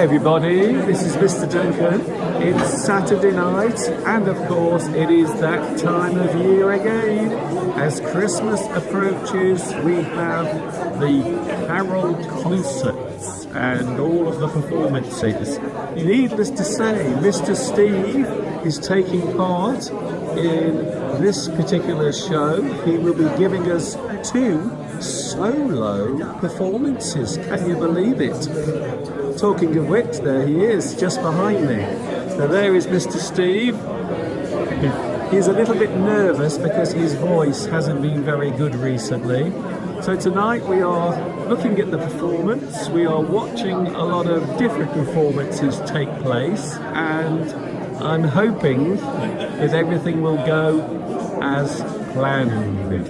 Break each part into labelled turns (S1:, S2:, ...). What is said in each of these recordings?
S1: everybody, this is Mr. Duncan. It's Saturday night, and of course it is that time of year again. As Christmas approaches, we have the carol concerts and all of the performances. Needless to say, Mr. Steve is taking part in this particular show. He will be giving us 2 solo performances. Can you believe it? Talking of which, there he is, just behind me. So there is Mr. Steve. He's a little bit nervous because his voice hasn't been very good recently. So tonight we are looking at the performance. We are watching a lot of different performances take place, and I'm hoping that everything will go as planned.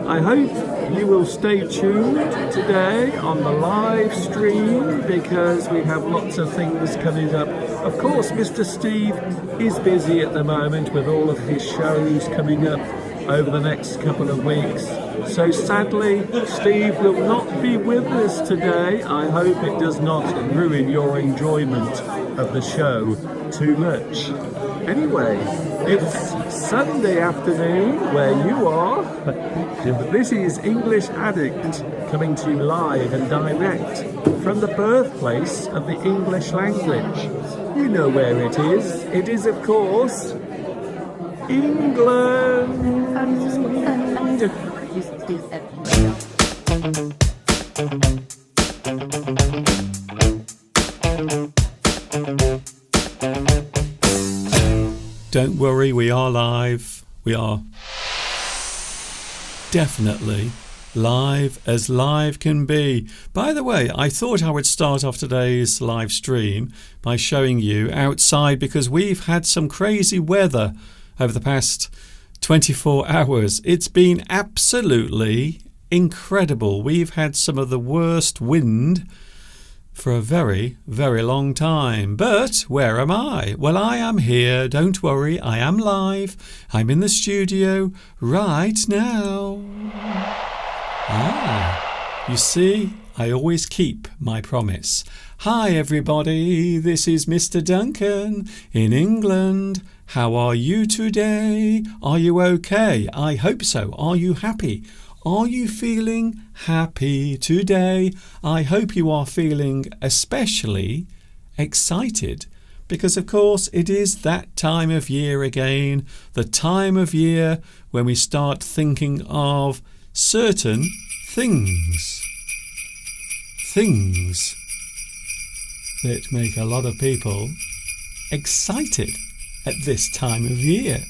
S1: I hope you will stay tuned today on the live stream because we have lots of things coming up. Of course, Mr. Steve is busy at the moment with all of his shows coming up over the next couple of weeks. So sadly, Steve will not be with us today. I hope it does not ruin your enjoyment of the show too much. Anyway, it's Sunday afternoon where you are. This is English Addict coming to you live and direct from the birthplace of the English language. You know where it is. It is, of course, England.
S2: Don't worry, we are live. We are definitely live as live can be. By the way, I thought I would start off today's live stream by showing you outside because we've had some crazy weather over the past 24 hours. It's been absolutely incredible. We've had some of the worst wind for a very, very long time. But where am I? Well, I am here. Don't worry, I am live. I'm in the studio right now. You see, I always keep my promise. Hi everybody, this is Mr. Duncan in England. How are you today? Are you okay? I hope so. Are you happy? Are you feeling happy today? I hope you are feeling especially excited because, of course, it is that time of year again, the time of year when we start thinking of certain things that make a lot of people excited at this time of year.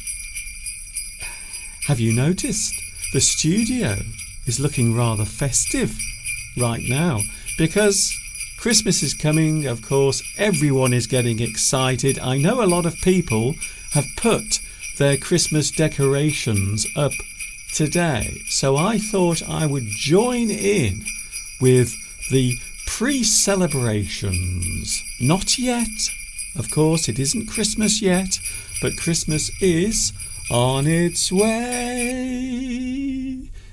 S2: Have you noticed? The studio is looking rather festive right now because Christmas is coming. Of course, everyone is getting excited. I know a lot of people have put their Christmas decorations up today. So I thought I would join in with the pre-celebrations. Not yet. Of course, it isn't Christmas yet, but Christmas is on its way,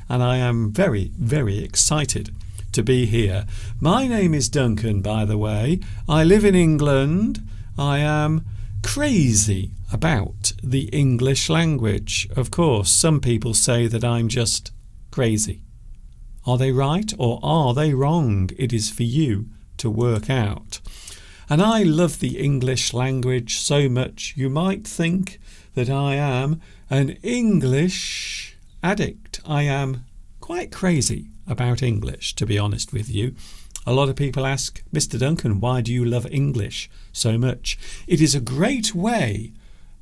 S2: and I am very, very excited to be here. My name is Duncan, by the way. I live in England. I am crazy about the English language. Of course, some people say that I'm just crazy. Are they right or are they wrong? It is for you to work out. And I love the English language so much you might think that I am an English addict. I am quite crazy about English, to be honest with you. A lot of people ask, Mr. Duncan, why do you love English so much? It is a great way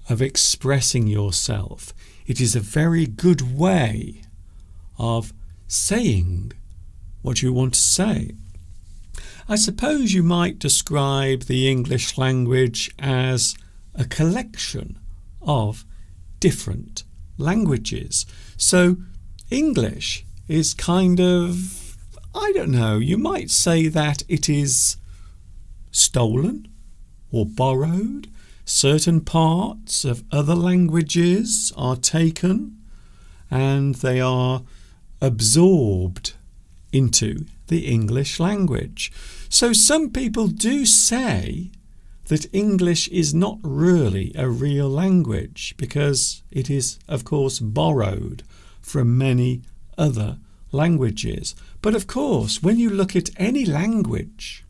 S2: of expressing yourself. It is a very good way of saying what you want to say. I suppose you might describe the English language as a collection of different languages. So English is kind of, I don't know, you might say that it is stolen or borrowed. Certain parts of other languages are taken and they are absorbed into the English language. So some people do say that English is not really a real language because it is, of course, borrowed from many other languages. But of course, when you look at any language,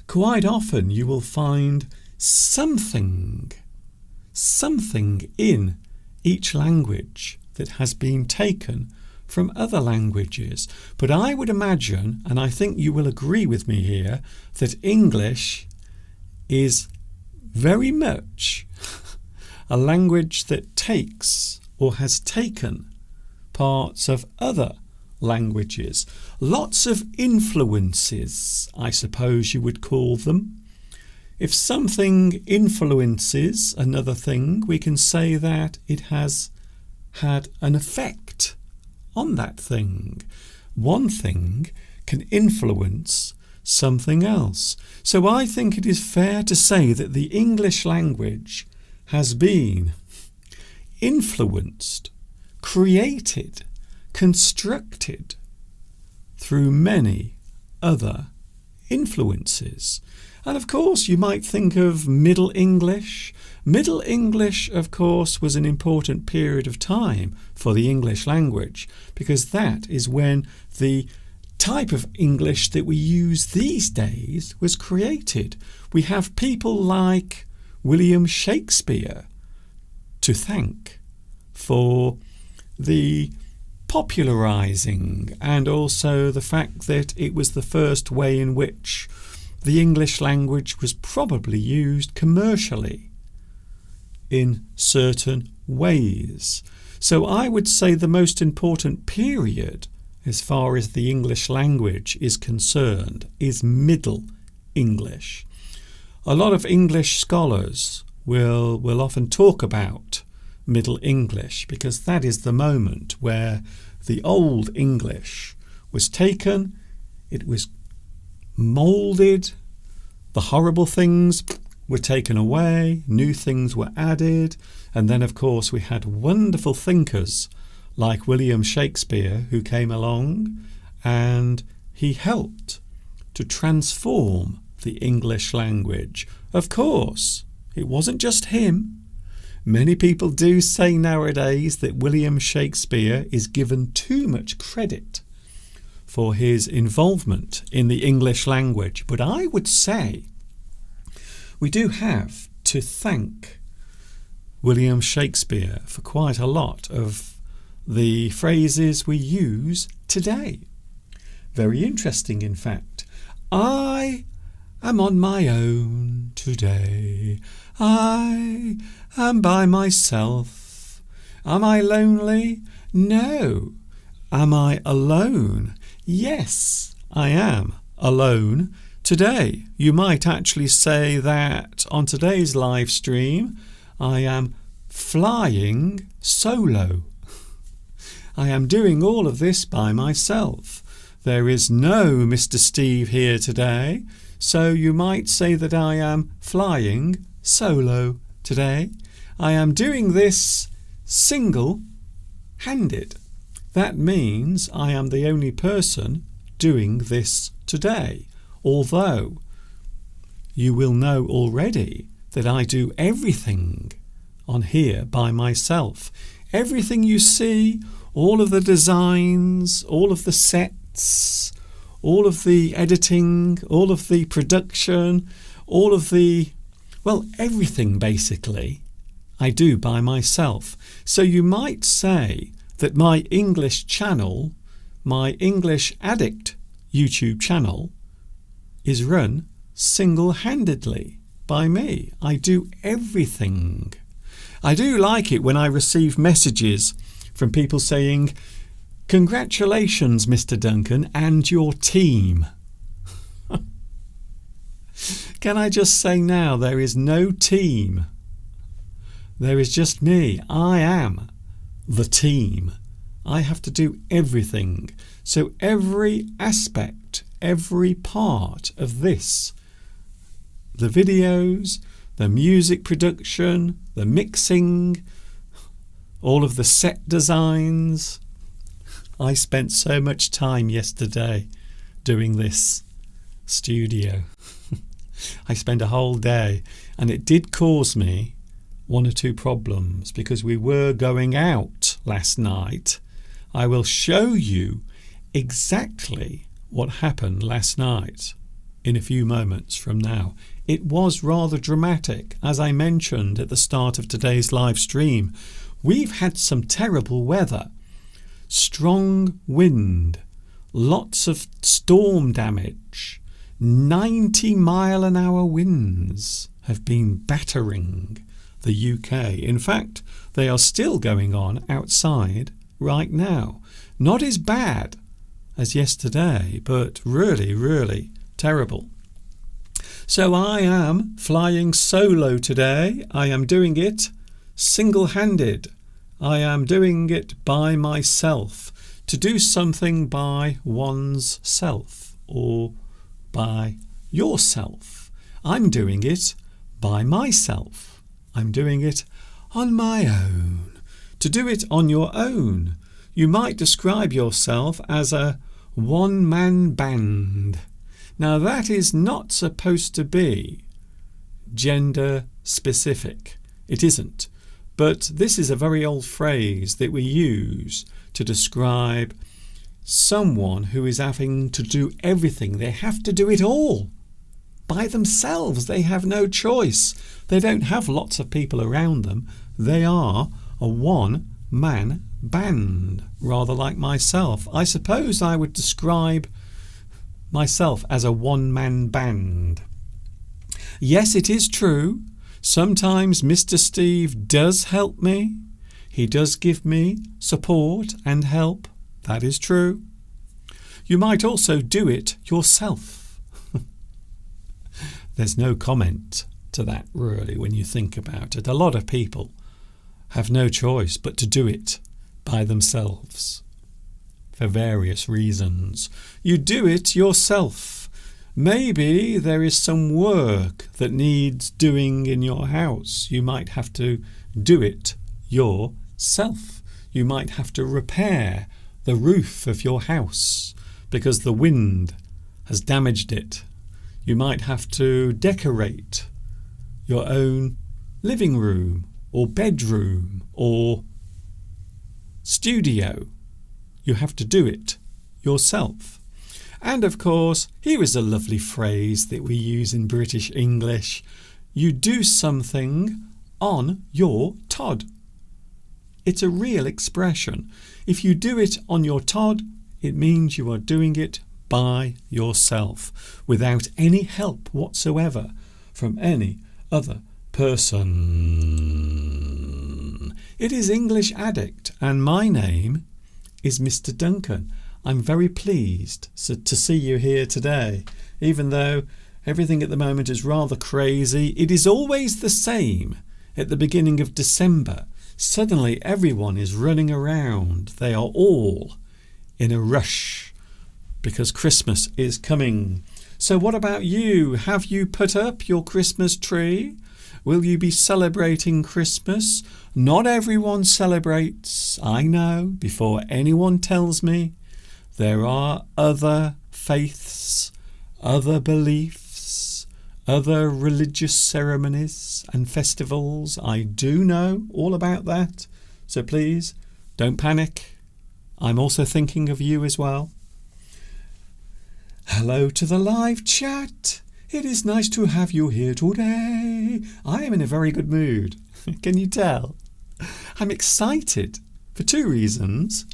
S2: quite often you will find something in each language that has been taken from other languages. But I would imagine, and I think you will agree with me here, that English is very much a language that takes or has taken parts of other languages. Lots of influences, I suppose you would call them. If something influences another thing, we can say that it has had an effect on that thing. One thing can influence something else. So I think it is fair to say that the English language has been influenced, created, constructed through many other influences. And of course you might think of Middle English. Middle English, of course, was an important period of time for the English language because that is when the type of English that we use these days was created. We have people like William Shakespeare to thank for the popularising and also the fact that it was the first way in which the English language was probably used commercially in certain ways. So I would say the most important period as far as the English language is concerned is Middle English. A lot of English scholars will often talk about Middle English because that is the moment where the Old English was taken, it was moulded, the horrible things were taken away, new things were added, and then of course we had wonderful thinkers like William Shakespeare who came along and he helped to transform the English language. Of course, it wasn't just him. Many people do say nowadays that William Shakespeare is given too much credit for his involvement in the English language. But I would say we do have to thank William Shakespeare for quite a lot of the phrases we use today. Very interesting, in fact. I am on my own today. I am by myself. Am I lonely? No. Am I alone? Yes, I am alone today. You might actually say that on today's live stream, I am flying solo. I am doing all of this by myself. There is no Mr. Steve here today, so you might say that I am flying solo today. I am doing this single-handed. That means I am the only person doing this today, although you will know already that I do everything on here by myself. Everything you see, all of the designs, all of the sets, all of the editing, all of the production, all of the, well, everything basically I do by myself. So you might say that my English channel, my English Addict YouTube channel, is run single-handedly by me. I do everything. I do like it when I receive messages from people saying, "Congratulations, Mr. Duncan, and your team." Can I just say now, there is no team. There is just me. I am the team. I have to do everything. So every aspect, every part of this, the videos, the music production, the mixing, all of the set designs, I spent so much time yesterday doing this studio. I spent a whole day, and it did cause me one or two problems because we were going out last night. I will show you exactly what happened last night in a few moments from now. It was rather dramatic, as I mentioned at the start of today's live stream. We've had some terrible weather, strong wind, lots of storm damage. 90-mile-an-hour winds have been battering the UK. In fact, they are still going on outside right now. Not as bad as yesterday, but really, really terrible. So I am flying solo today. I am doing it single-handed. I am doing it by myself. To do something by one's self or by yourself. I'm doing it by myself. I'm doing it on my own. To do it on your own, you might describe yourself as a one-man band. Now that is not supposed to be gender specific. It isn't. But this is a very old phrase that we use to describe someone who is having to do everything. They have to do it all by themselves. They have no choice. They don't have lots of people around them. They are a one-man band, rather like myself. I suppose I would describe myself as a one-man band. Yes, it is true. Sometimes Mr. Steve does help me. He does give me support and help. That is true. You might also do it yourself. There's no comment to that, really, when you think about it. A lot of people have no choice but to do it by themselves for various reasons. You do it yourself. Maybe there is some work that needs doing in your house. You might have to do it yourself. You might have to repair the roof of your house because the wind has damaged it. You might have to decorate your own living room or bedroom or studio. You have to do it yourself. And of course, here is a lovely phrase that we use in British English. You do something on your Todd. It's a real expression. If you do it on your Todd, it means you are doing it by yourself, without any help whatsoever from any other person. It is English Addict, and my name is Mr. Duncan. I'm very pleased to see you here today, even though everything at the moment is rather crazy. It is always the same at the beginning of December. Suddenly everyone is running around. They are all in a rush because Christmas is coming. So what about you? Have you put up your Christmas tree? Will you be celebrating Christmas? Not everyone celebrates, I know, before anyone tells me. There are other faiths, other beliefs, other religious ceremonies and festivals. I do know all about that. So please, don't panic. I'm also thinking of you as well. Hello to the live chat. It is nice to have you here today. I am in a very good mood. Can you tell? I'm excited for two reasons.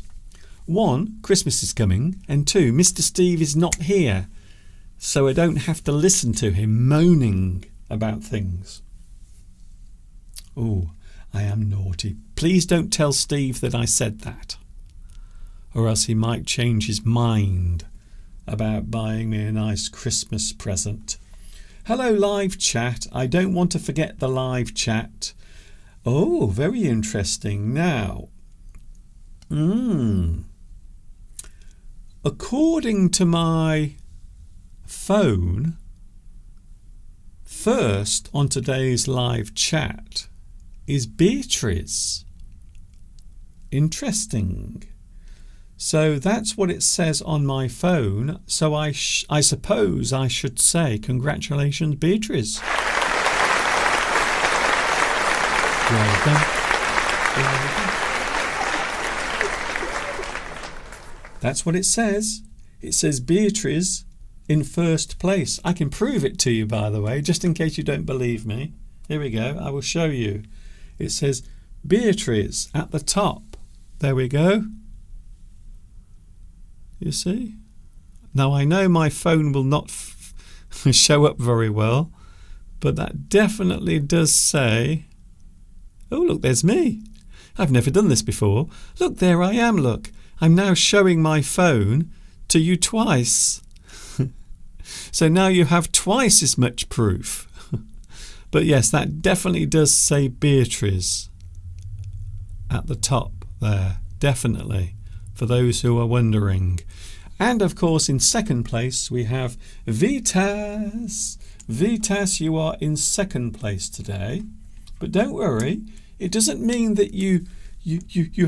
S2: One, Christmas is coming, and two, Mr. Steve is not here, so I don't have to listen to him moaning about things. Oh, I am naughty. Please don't tell Steve that I said that, or else he might change his mind about buying me a nice Christmas present. Hello, live chat. I don't want to forget the live chat. Oh, very interesting. Now, according to my phone, first on today's live chat is Beatrice. Interesting. So that's what it says on my phone. So I suppose I should say congratulations, Beatrice. Well done. That's what it says. It says Beatrice in first place. I can prove it to you, by the way, just in case you don't believe me. Here we go. I will show you. It says Beatrice at the top. There we go. You see? Now I know my phone will not show up very well, but that definitely does say, oh look, there's me. I've never done this before. Look, there I am, look. I'm now showing my phone to you twice. So now you have twice as much proof. But yes, that definitely does say Beatrice at the top there, definitely, for those who are wondering. And of course, in second place, we have Vitas. Vitas, you are in second place today. But don't worry, it doesn't mean that you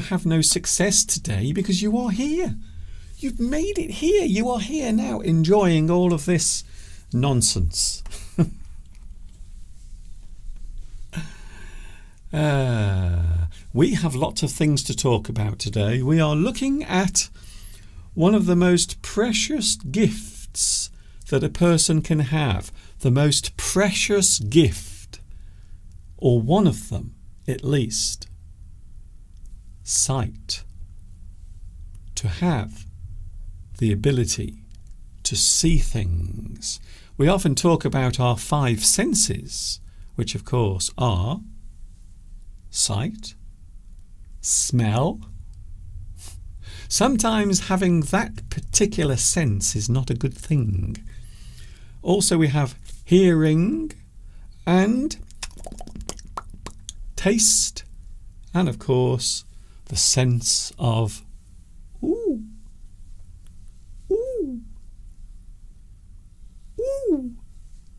S2: have no success today, because you are here. You've made it here. You are here now, enjoying all of this nonsense. We have lots of things to talk about today. We are looking at one of the most precious gifts that a person can have. The most precious gift, or one of them at least. Sight. To have the ability to see things. We often talk about our 5 senses, which of course are sight, smell. Sometimes having that particular sense is not a good thing. Also we have hearing and taste, and of course the sense of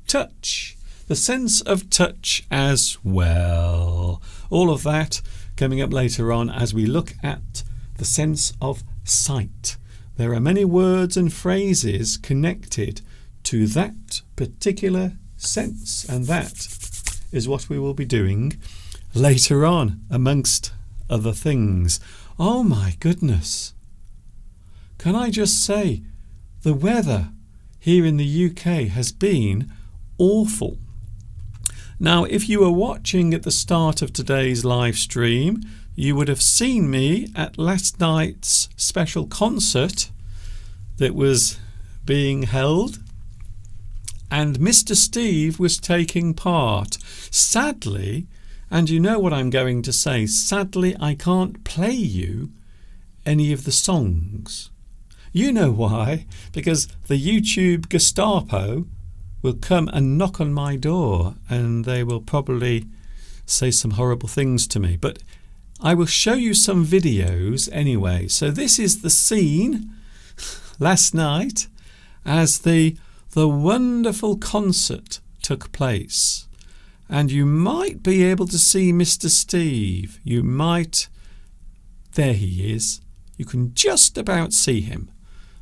S2: touch. The sense of touch as well. All of that coming up later on as we look at the sense of sight. There are many words and phrases connected to that particular sense, and that is what we will be doing later on, amongst other things. Oh my goodness. Can I just say, the weather here in the UK has been awful. Now, if you were watching at the start of today's live stream, you would have seen me at last night's special concert that was being held, and Mr. Steve was taking part. Sadly, and you know what I'm going to say, sadly I can't play you any of the songs. You know why? Because the YouTube Gestapo will come and knock on my door, and they will probably say some horrible things to me. But I will show you some videos anyway. So this is the scene last night as the wonderful concert took place. And you might be able to see Mr. Steve. You might. There he is. You can just about see him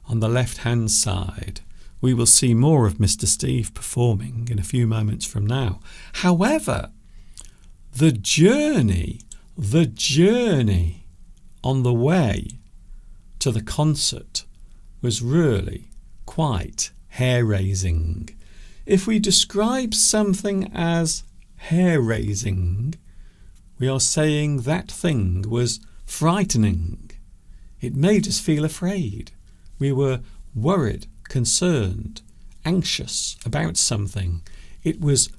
S2: on the left-hand side. We will see more of Mr. Steve performing in a few moments from now. However, the journey on the way to the concert was really quite hair-raising. If we describe something as hair-raising, we are saying that thing was frightening. It made us feel afraid. We were worried, concerned, anxious about something. It was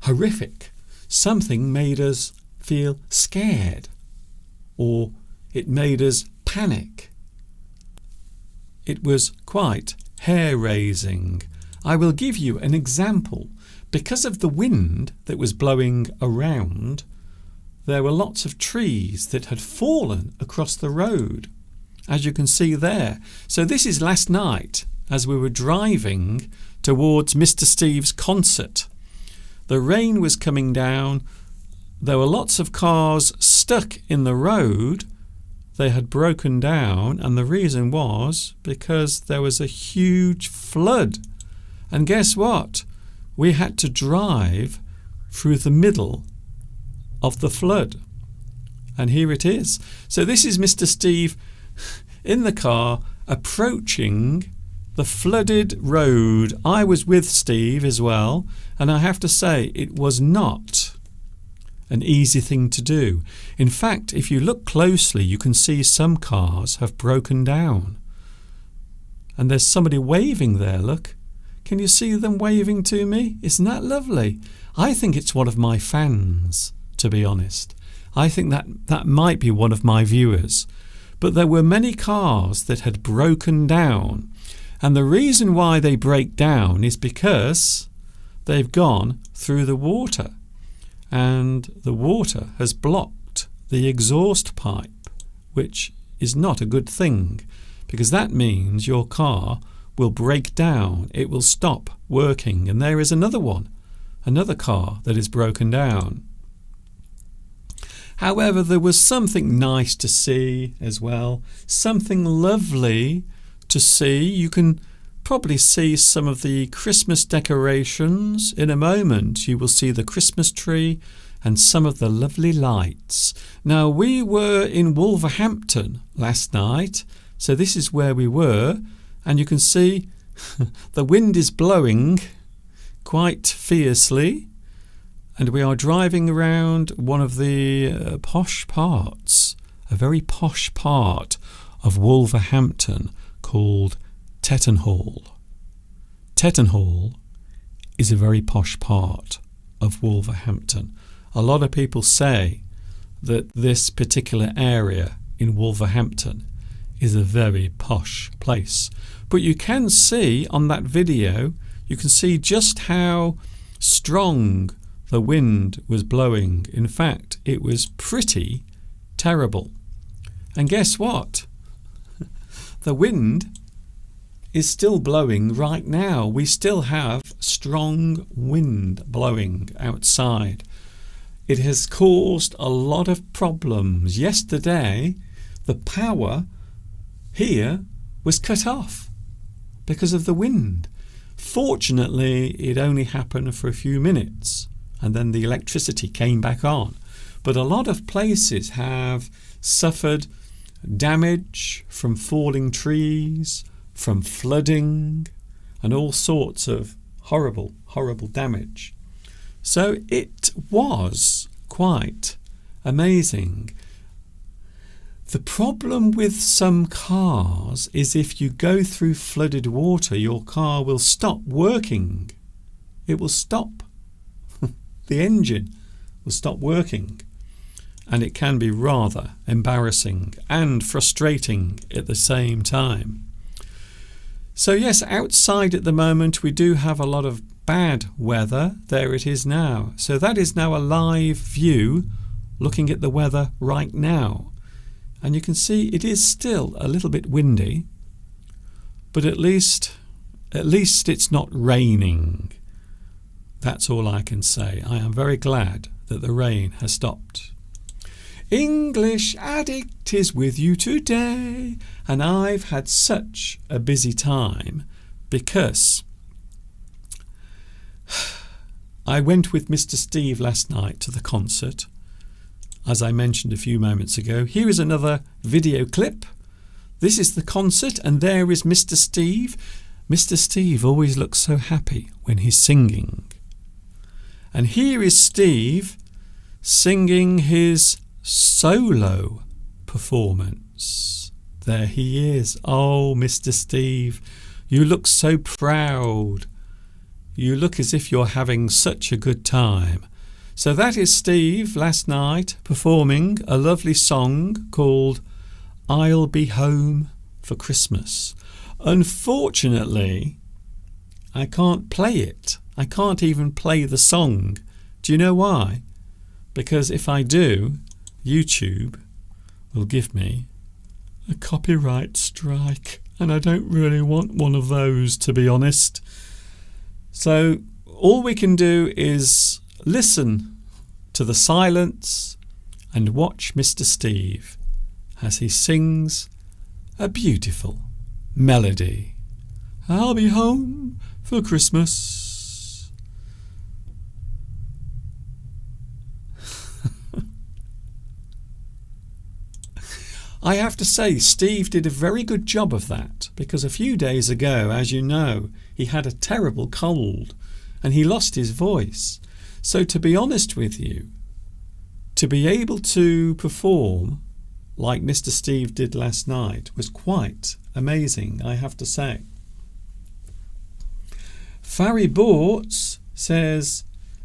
S2: horrific. Something made us feel scared, or it made us panic. It was quite hair-raising. I will give you an example. Because of the wind that was blowing around, there were lots of trees that had fallen across the road, as you can see there. So this is last night as we were driving towards Mr. Steve's concert. The rain was coming down. There were lots of cars stuck in the road they had broken down, and the reason was because there was a huge flood. And guess what? We had to drive through the middle of the flood. And here it is. So this is Mr. Steve in the car approaching the flooded road. I was with Steve as well, and I have to say it was not an easy thing to do. In fact, if you look closely, you can see some cars have broken down. And there's somebody waving there, look. Can you see them waving to me? Isn't that lovely? I think it's one of my fans, to be honest. I think that might be one of my viewers. But there were many cars that had broken down. And the reason why they break down is because they've gone through the water. And the water has blocked the exhaust pipe, which is not a good thing, because that means your car will break down, it will stop working. And there is another one, another car that is broken down. However, there was something nice to see as well, something lovely to see. You can probably see some of the Christmas decorations. In a moment you will see the Christmas tree and some of the lovely lights. Now, we were in Wolverhampton last night, so this is where we were, and you can see the wind is blowing quite fiercely, and we are driving around one of the posh parts, a very posh part of Wolverhampton called Tettenhall. Tettenhall is a very posh part of Wolverhampton. A lot of people say that this particular area in Wolverhampton is a very posh place. But you can see on that video, you can see just how strong the wind was blowing. In fact, it was pretty terrible. And guess what? The wind is still blowing right now. We still have strong wind blowing outside. It has caused a lot of problems. Yesterday, the power here was cut off because of the wind. Fortunately, it only happened for a few minutes, and then the electricity came back on. But a lot of places have suffered damage from falling trees, from flooding, and all sorts of horrible, horrible damage. So it was quite amazing. The problem with some cars is if you go through flooded water, your car will stop working. It will stop. The engine will stop working. And it can be rather embarrassing and frustrating at the same time. So yes, outside at the moment we do have a lot of bad weather. There it is now. So that is now a live view looking at the weather right now. And you can see it is still a little bit windy, but at least it's not raining. That's all I can say. I am very glad that the rain has stopped. English Addict is with you today, and I've had such a busy time because I went with Mr. Steve last night to the concert, as I mentioned a few moments ago. Here is another video clip. This is the concert, and there is Mr. Steve. Mr. Steve always looks so happy when he's singing. And here is Steve singing his solo performance. There he is. Oh, Mr. Steve, you look so proud. You look as if you're having such a good time. So that is Steve last night performing a lovely song called I'll Be Home for Christmas. Unfortunately, I can't play it. I can't even play the song. Do you know why? Because if I do, YouTube will give me a copyright strike, and I don't really want one of those, to be honest. So all we can do is listen to the silence and watch Mr. Steve as he sings a beautiful melody. I'll be home for Christmas. I have to say, Steve did a very good job of that, because a few days ago, as you know, he had a terrible cold and he lost his voice. So to be honest with you, to be able to perform like Mr. Steve did last night was quite amazing, I have to say. Farry Bortz says,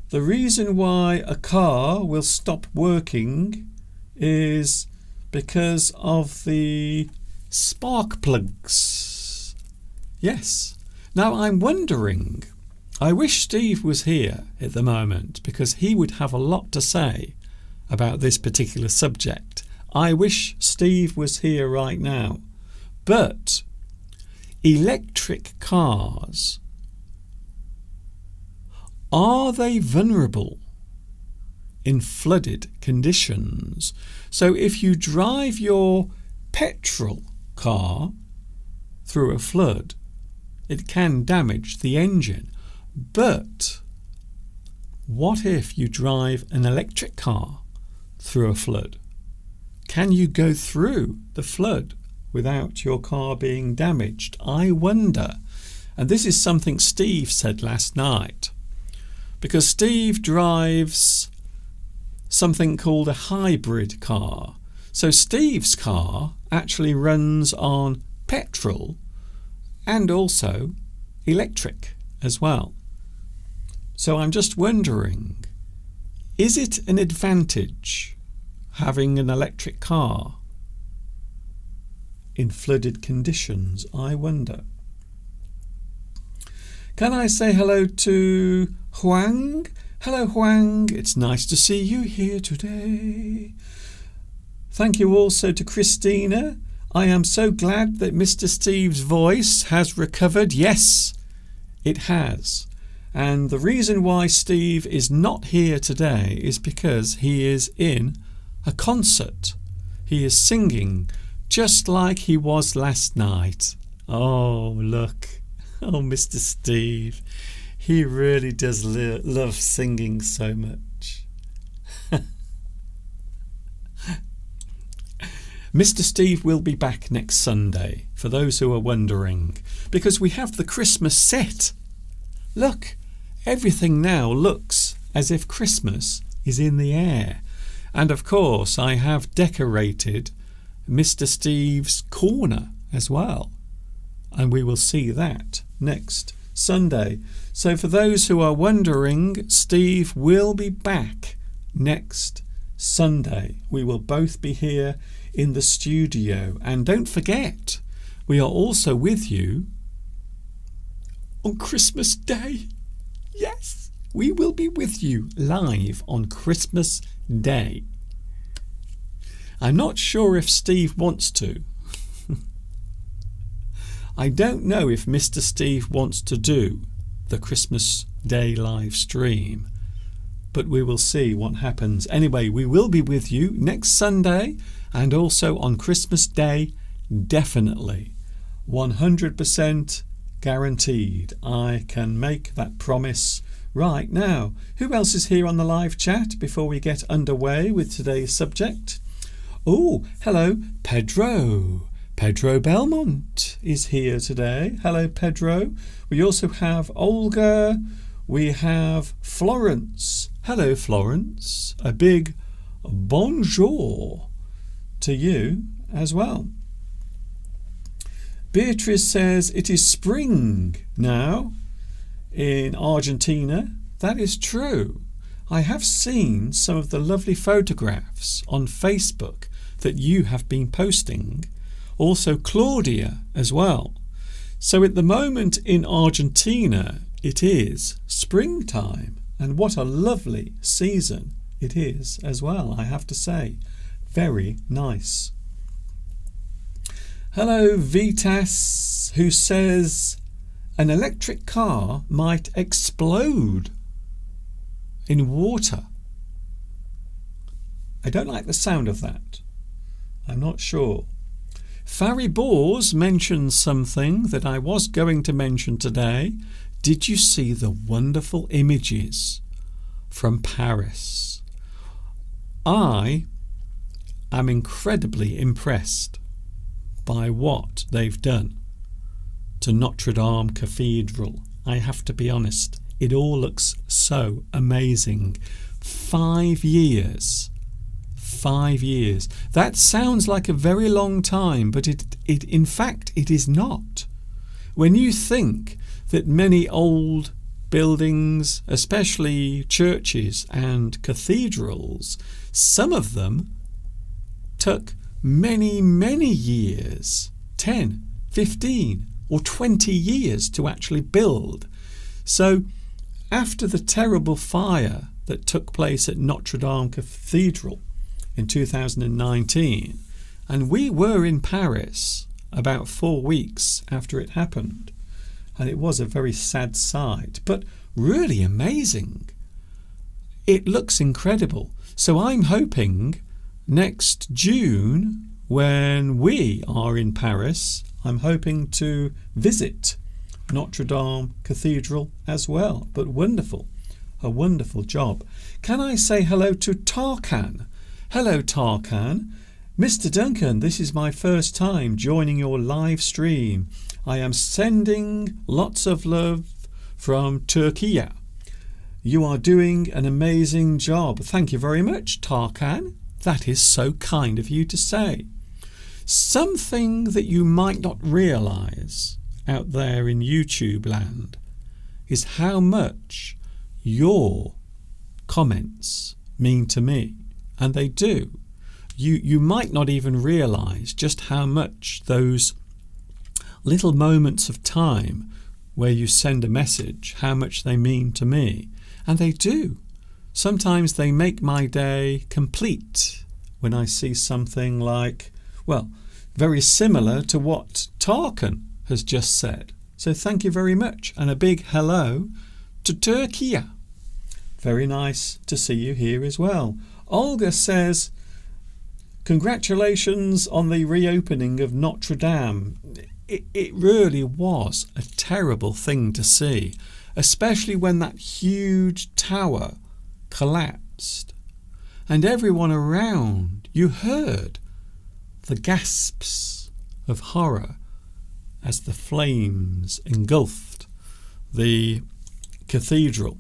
S2: the reason why a car will stop working is because of the spark plugs. Yes. Now I'm wondering, I wish Steve was here at the moment because he would have a lot to say about this particular subject. I wish Steve was here right now. But electric cars, are they vulnerable in flooded conditions? So if you drive your petrol car through a flood, it can damage the engine. But what if you drive an electric car through a flood? Can you go through the flood without your car being damaged? I wonder. And this is something Steve said last night, because Steve drives something called a hybrid car. So Steve's car actually runs on petrol and also electric as well. So I'm just wondering, is it an advantage having an electric car in flooded conditions? I wonder. Can I say hello to Huang? Hello Huang, it's nice to see you here today. Thank you also to Christina. I am so glad that Mr. Steve's voice has recovered. Yes, it has. And the reason why Steve is not here today is because he is in a concert. He is singing just like he was last night. Oh, look. Oh, Mr. Steve. He really does love singing so much. Mr. Steve will be back next Sunday, for those who are wondering, because we have the Christmas set. Look, everything now looks as if Christmas is in the air. And of course, I have decorated Mr. Steve's corner as well. And we will see that next Sunday. So for those who are wondering, Steve will be back next Sunday. We will both be here in the studio. And don't forget, we are also with you on Christmas Day. Yes, we will be with you live on Christmas Day. I'm not sure if Steve wants to. I don't know if Mr. Steve wants to do the Christmas Day live stream, but we will see what happens. Anyway, we will be with you next Sunday and also on Christmas Day, definitely. 100% guaranteed. I can make that promise right now. Who else is here on the live chat before we get underway with today's subject? Oh, hello, Pedro. Pedro Belmont is here today. Hello, Pedro. We also have Olga. We have Florence. Hello, Florence. A big bonjour to you as well. Beatrice says it is spring now in Argentina. That is true. I have seen some of the lovely photographs on Facebook that you have been posting. Also Claudia as well. So at the moment in Argentina it is springtime, and what a lovely season it is as well, I have to say. Very nice. Hello Vitas, who says an electric car might explode in water. I don't like the sound of that. I'm not sure. Farry Bors mentioned something that I was going to mention today. Did you see the wonderful images from Paris? I am incredibly impressed by what they've done to Notre Dame Cathedral. I have to be honest, it all looks so amazing. 5 years. 5 years. That sounds like a very long time, but it in fact it is not. When you think that many old buildings, especially churches and cathedrals, some of them took many, many years, 10, 15 or 20 years to actually build. So after the terrible fire that took place at Notre Dame Cathedral in 2019, and we were in Paris about 4 weeks after it happened, and it was a very sad sight, but really amazing. It looks incredible. So I'm hoping next June, when we are in Paris, I'm hoping to visit Notre Dame Cathedral as well. But wonderful, a wonderful job. Can I say hello to Tarkan? Hello, Tarkan. Mr. Duncan, this is my first time joining your live stream. I am sending lots of love from Turkey. You are doing an amazing job. Thank you very much, Tarkan. That is so kind of you to say. Something that you might not realise out there in YouTube land is how much your comments mean to me. And they do. You might not even realise just how much those little moments of time where you send a message, how much they mean to me. And they do. Sometimes they make my day complete when I see something like, well, very similar to what Tarkan has just said. So thank you very much, and a big hello to Turkey. Very nice to see you here as well. Olga says, congratulations on the reopening of Notre Dame. It really was a terrible thing to see, especially when that huge tower collapsed. And everyone around, you heard the gasps of horror as the flames engulfed the cathedral.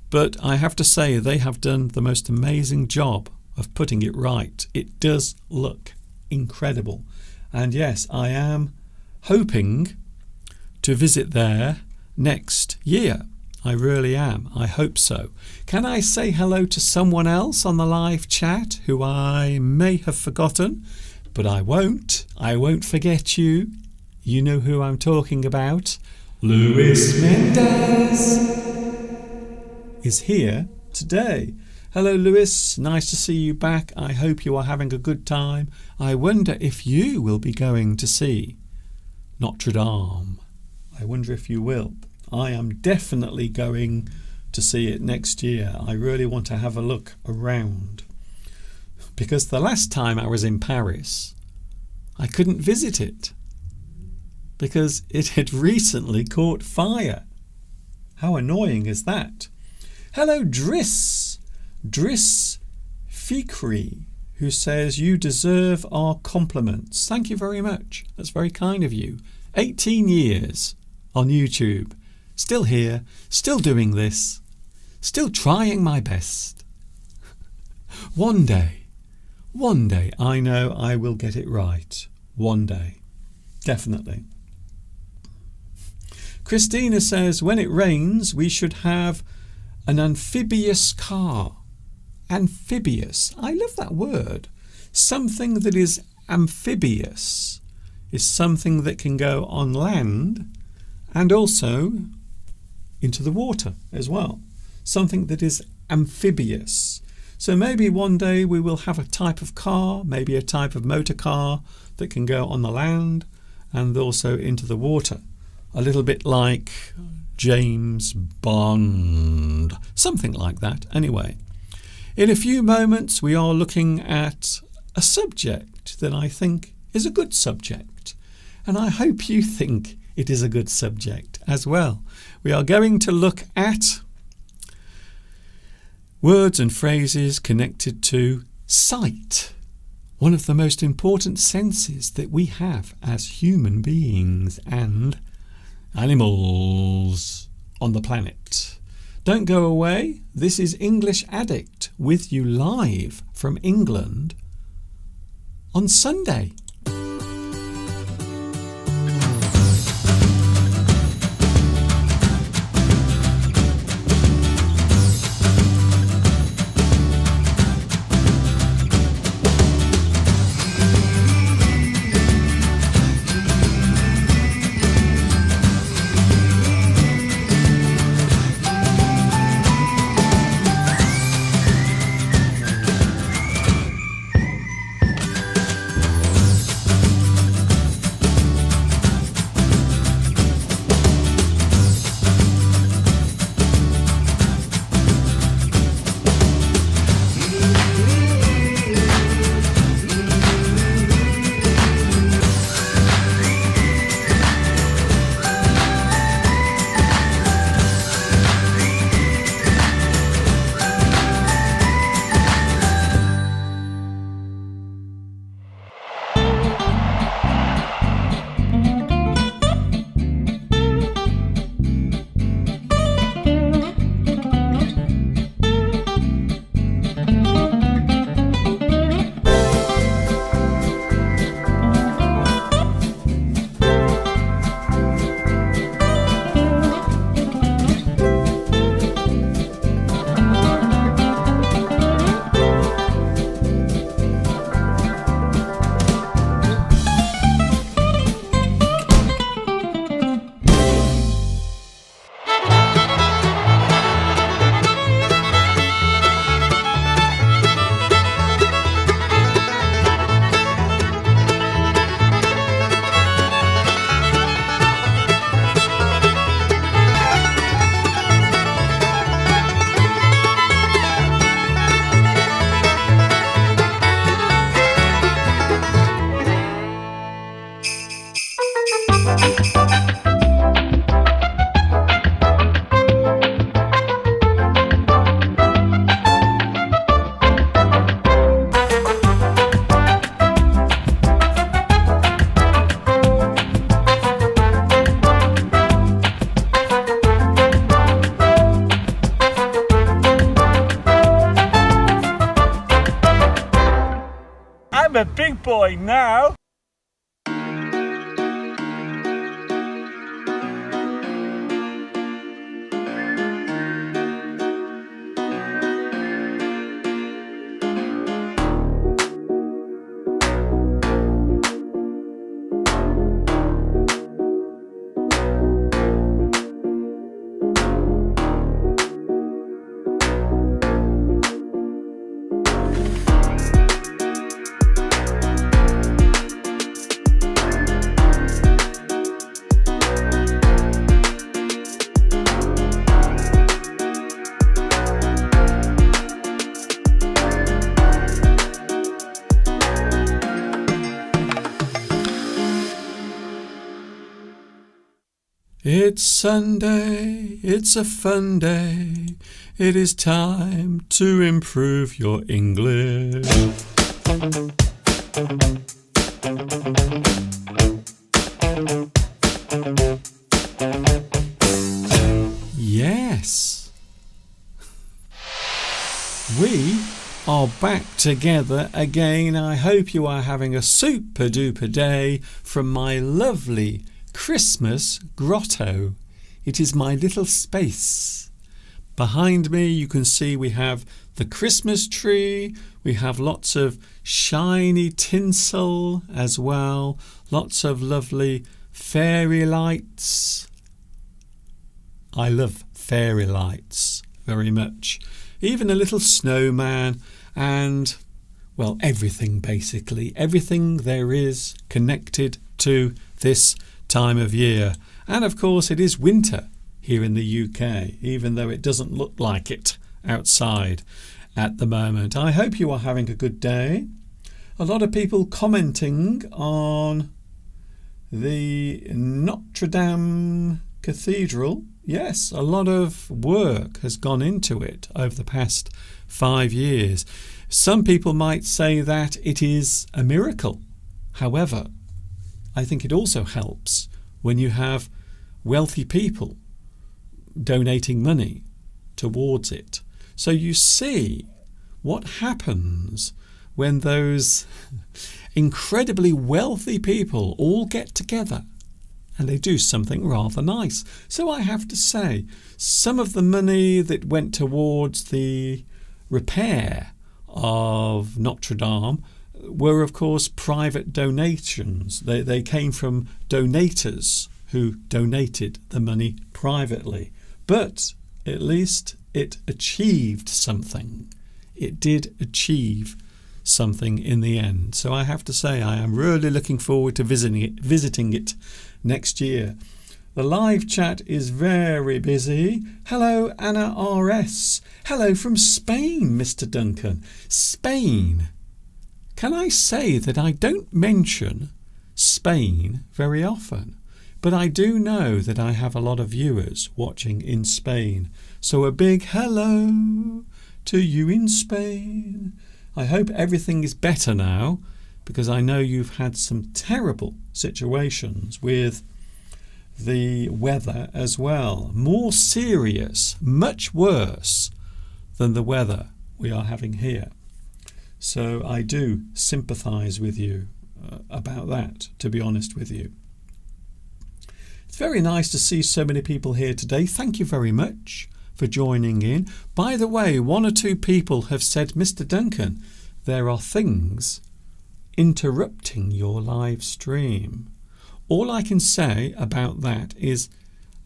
S2: But I have to say, they have done the most amazing job of putting it right. It does look incredible. And yes, I am hoping to visit there next year. I really am. I hope so. Can I say hello to someone else on the live chat who I may have forgotten? But I won't. I won't forget you. You know who I'm talking about. Luis Mendez is here today. Hello, Luis. Nice to see you back. I hope you are having a good time. I wonder if you will be going to see Notre Dame. I wonder if you will. I am definitely going to see it next year. I really want to have a look around. Because the last time I was in Paris, I couldn't visit it because it had recently caught fire. How annoying is that? Hello, Driss Fikri, who says, you deserve our compliments. Thank you very much. That's very kind of you. 18 years on YouTube. Still here, still doing this, still trying my best. One day, I know I will get it right. One day. Definitely. Christina says, when it rains, we should have an amphibious car. Amphibious. I love that word. Something that is amphibious is something that can go on land and also into the water as well. Something that is amphibious. So maybe one day we will have a type of car, maybe a type of motor car that can go on the land and also into the water. A little bit like James Bond. Something like that. Anyway, in a few moments we are looking at a subject subject that I think is a good subject. And I hope you think it is a good subject as well. We are going to look at words and phrases connected to sight, one of the most important senses that we have as human beings and animals on the planet. Don't go away. This is English Addict with you live from England on Sunday.
S1: I'm a big boy now.
S2: It's Sunday, it's a fun day. It is time to improve your English. Yes. We are back together again. I hope you are having a super duper day from my lovely Christmas grotto. It is my little space. Behind me you can see we have the Christmas tree. We have lots of shiny tinsel as well. Lots of lovely fairy lights. I love fairy lights very much. Even a little snowman and, well, everything basically. Everything there is connected to this time of year. And of course it is winter here in the UK, even though it doesn't look like it outside at the moment. I hope you are having a good day. A lot of people commenting on the Notre Dame Cathedral. Yes, a lot of work has gone into it over the past 5 years. Some people might say that it is a miracle. However, I think it also helps when you have wealthy people donating money towards it. So you see what happens when those incredibly wealthy people all get together and they do something rather nice. So I have to say, some of the money that went towards the repair of Notre Dame were, of course, private donations. They came from donators who donated the money privately. But at least it achieved something. It did achieve something in the end. So I have to say I am really looking forward to visiting it next year. The live chat is very busy. Hello, Anna RS. Hello from Spain, Mr. Duncan. Spain. Can I say that I don't mention Spain very often, but I do know that I have a lot of viewers watching in Spain. So a big hello to you in Spain. I hope everything is better now, because I know you've had some terrible situations with the weather as well. More serious, much worse than the weather we are having here. So I do sympathise with you about that, to be honest with you. It's very nice to see so many people here today. Thank you very much for joining in. By the way, 1 or 2 people have said, Mr. Duncan, there are things interrupting your live stream. All I can say about that is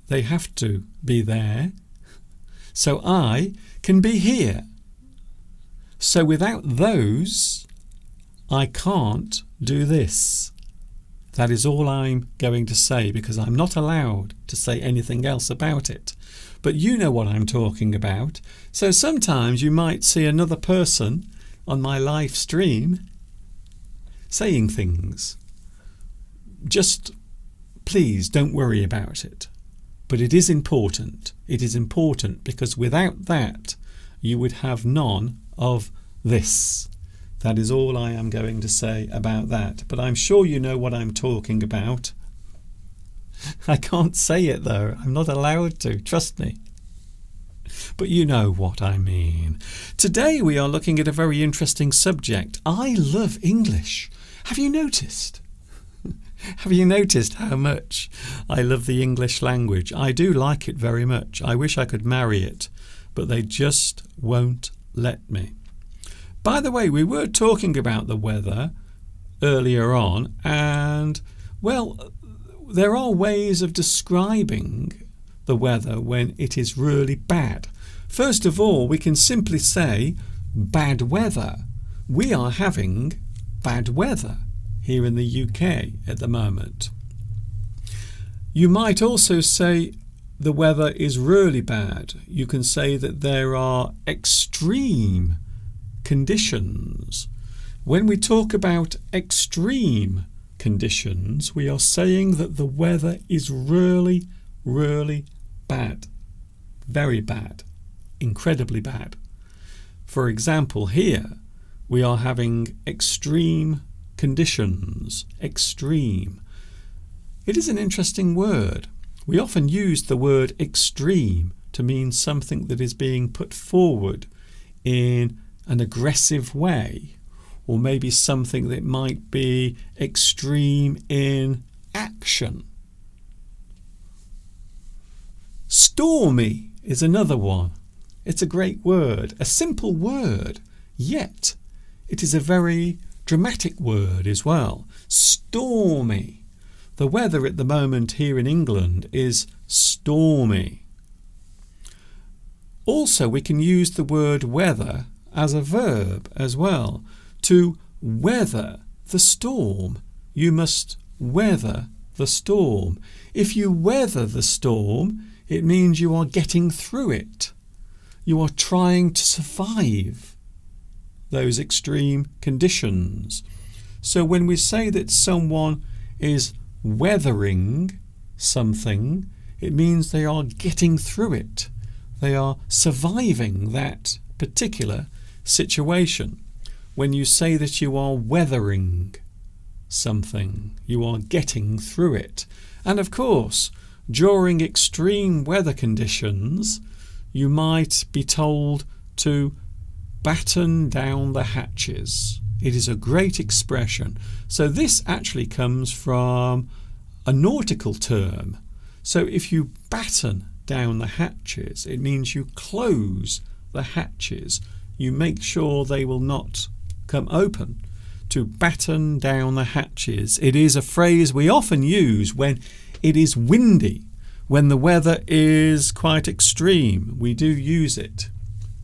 S2: they have to be there so I can be here. So without those, I can't do this. That is all I'm going to say, because I'm not allowed to say anything else about it. But you know what I'm talking about. So sometimes you might see another person on my live stream saying things. Just please don't worry about it. But it is important. It is important because without that, you would have none of this. That is all I am going to say about that. But I'm sure you know what I'm talking about. I can't say it though. I'm not allowed to. Trust me. But you know what I mean. Today we are looking at a very interesting subject. I love English. Have you noticed? Have you noticed how much I love the English language? I do like it very much. I wish I could marry it, but they just won't let me. By the way, we were talking about the weather earlier on, and, well, there are ways of describing the weather when it is really bad. First of all, we can simply say bad weather. We are having bad weather here in the UK at the moment. You might also say the weather is really bad. You can say that there are extreme conditions. When we talk about extreme conditions, we are saying that the weather is really, really bad. Very bad. Incredibly bad. For example, here we are having extreme conditions. Extreme. It is an interesting word. We often use the word extreme to mean something that is being put forward in an aggressive way, or maybe something that might be extreme in action. Stormy is another one. It's a great word, a simple word, yet it is a very dramatic word as well. Stormy. The weather at the moment here in England is stormy. Also, we can use the word weather as a verb as well. To weather the storm. You must weather the storm. If you weather the storm, it means you are getting through it. You are trying to survive those extreme conditions. So when we say that someone is weathering something, it means they are getting through it. They are surviving that particular situation. When you say that you are weathering something, you are getting through it. And of course, during extreme weather conditions, you might be told to batten down the hatches. It is a great expression. So this actually comes from a nautical term. So if you batten down the hatches, it means you close the hatches. You make sure they will not come open. To batten down the hatches. It is a phrase we often use when it is windy, when the weather is quite extreme. We do use it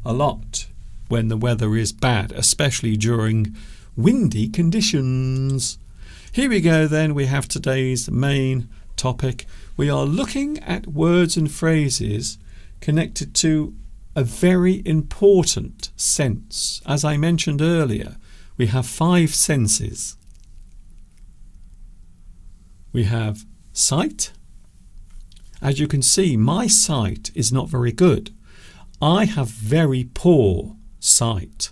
S2: a lot when the weather is bad, especially during windy conditions. Here we go then, we have today's main topic. We are looking at words and phrases connected to a very important sense. As I mentioned earlier, we have 5 senses. We have sight. As you can see, my sight is not very good. I have very poor sight.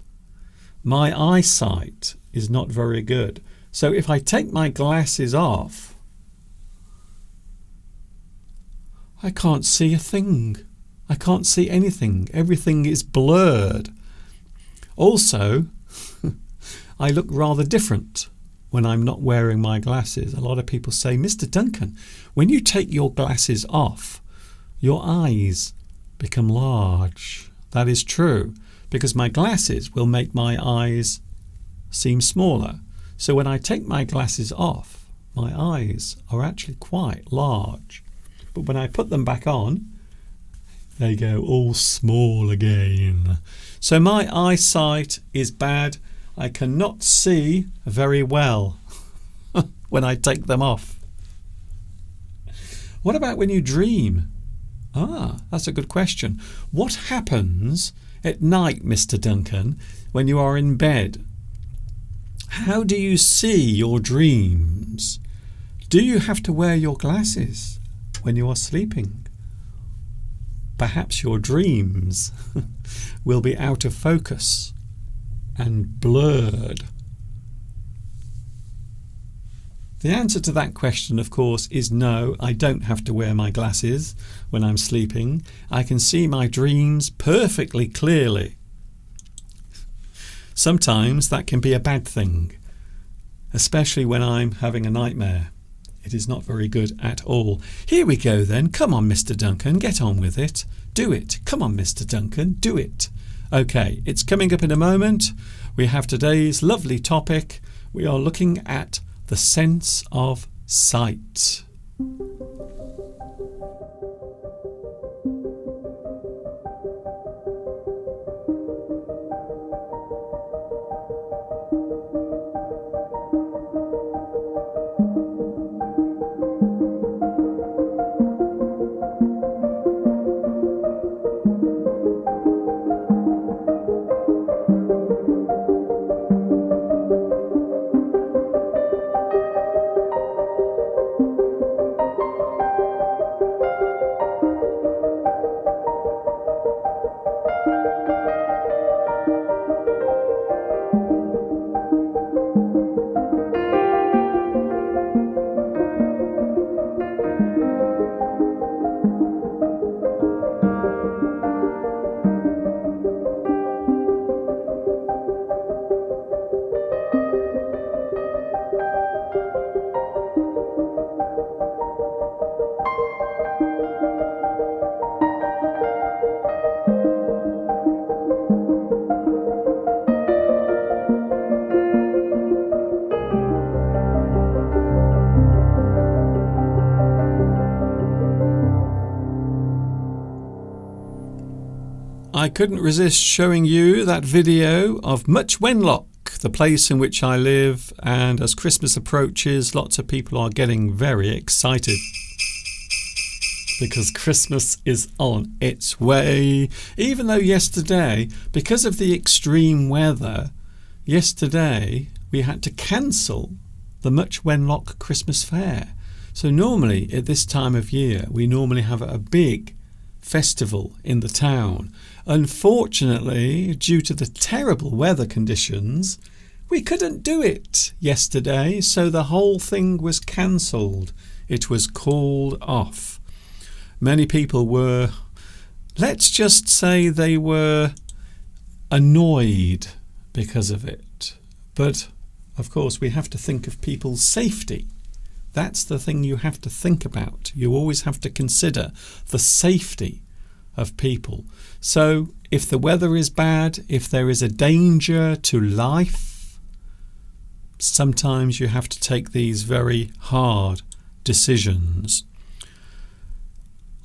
S2: My eyesight is not very good. So if I take my glasses off, I can't see a thing. I can't see anything. Everything is blurred. Also, I look rather different when I'm not wearing my glasses. A lot of people say, Mr. Duncan, when you take your glasses off, your eyes become large. That is true, because my glasses will make my eyes seem smaller. So when I take my glasses off, my eyes are actually quite large. But when I put them back on, they go all small again. So my eyesight is bad. I cannot see very well when I take them off. What about when you dream? That's a good question. What happens at night, Mr. Duncan, when you are in bed? How do you see your dreams? Do you have to wear your glasses when you are sleeping? Perhaps your dreams will be out of focus and blurred. The answer to that question, of course, is no, I don't have to wear my glasses when I'm sleeping. I can see my dreams perfectly clearly. Sometimes that can be a bad thing, especially when I'm having a nightmare. It is not very good at all. Here we go then. Come on, Mr. Duncan, get on with it. Do it. Come on, Mr. Duncan, do it. Okay, it's coming up in a moment. We have today's lovely topic. We are looking at the sense of sight. I couldn't resist showing you that video of Much Wenlock, the place in which I live, and as Christmas approaches, lots of people are getting very excited because Christmas is on its way. Even though yesterday, because of the extreme weather, yesterday we had to cancel the Much Wenlock Christmas Fair. So normally at this time of year, we normally have a big festival in the town. Unfortunately, due to the terrible weather conditions, we couldn't do it yesterday, so the whole thing was cancelled. It was called off. Many people were, let's just say they were annoyed because of it. But, of course, we have to think of people's safety. That's the thing you have to think about. You always have to consider the safety of people. So if the weather is bad, if there is a danger to life, sometimes you have to take these very hard decisions.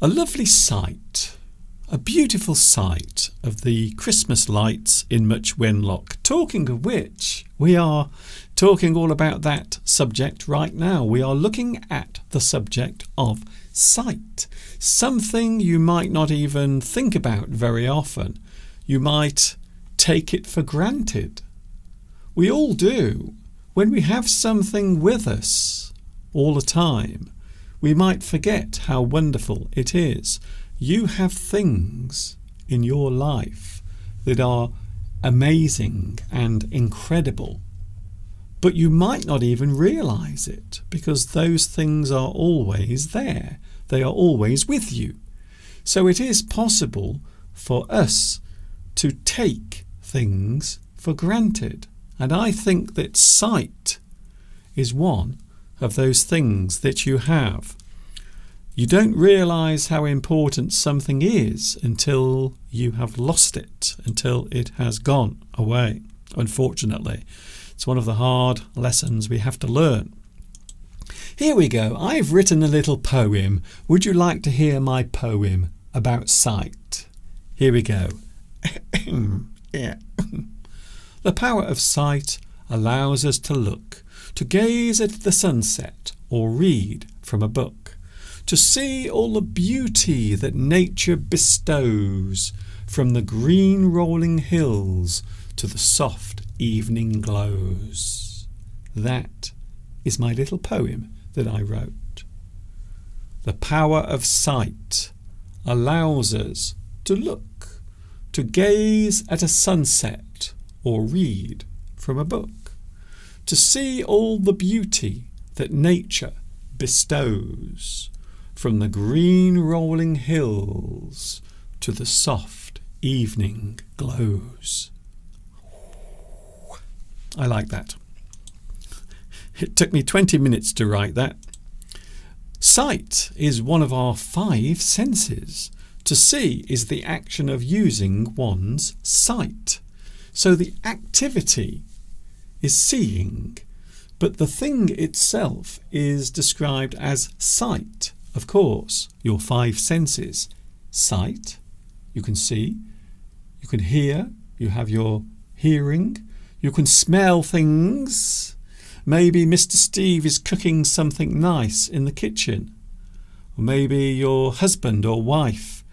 S2: A lovely sight, a beautiful sight of the Christmas lights in Much Wenlock. Talking of which, we are talking all about that subject right now. We are looking at the subject of sight, something you might not even think about very often. You might take it for granted. We all do. When we have something with us all the time, we might forget how wonderful it is. You have things in your life that are amazing and incredible, but you might not even realize it because those things are always there. They are always with you. So it is possible for us to take things for granted. And I think that sight is one of those things that you have. You don't realize how important something is until you have lost it, until it has gone away, unfortunately. It's one of the hard lessons we have to learn. Here we go. I've written a little poem. Would you like to hear my poem about sight? Here we go. Yeah. The power of sight allows us to look, to gaze at the sunset or read from a book, to see all the beauty that nature bestows, from the green rolling hills to the soft evening glows. That is my little poem that I wrote. The power of sight allows us to look, to gaze at a sunset or read from a book, to see all the beauty that nature bestows, from the green rolling hills to the soft evening glows. I like that. It took me 20 minutes to write that. Sight is one of our 5 senses. To see is the action of using one's sight. So the activity is seeing, but the thing itself is described as sight. Of course, your 5 senses. Sight, you can see, you can hear, you have your hearing, you can smell things. Maybe Mr. Steve is cooking something nice in the kitchen. Or maybe your husband or wife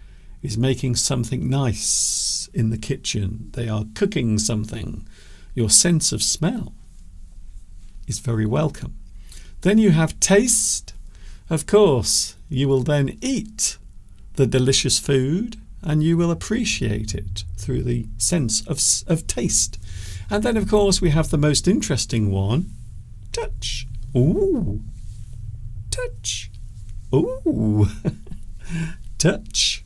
S2: is making something nice in the kitchen. They are cooking something. Your sense of smell is very welcome. Then you have taste. Of course, you will then eat the delicious food and you will appreciate it through the sense of taste. And then, of course, we have the most interesting one, touch. Ooh. Touch. Ooh. Touch.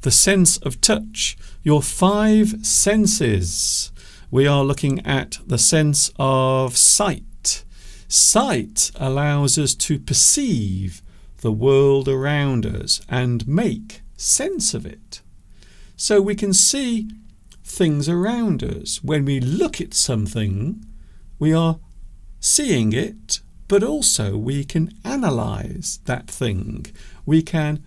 S2: The sense of touch. Your 5 senses. We are looking at the sense of sight. Sight allows us to perceive the world around us and make sense of it. So we can see things around us. When we look at something, we are seeing it, but also we can analyze that thing. We can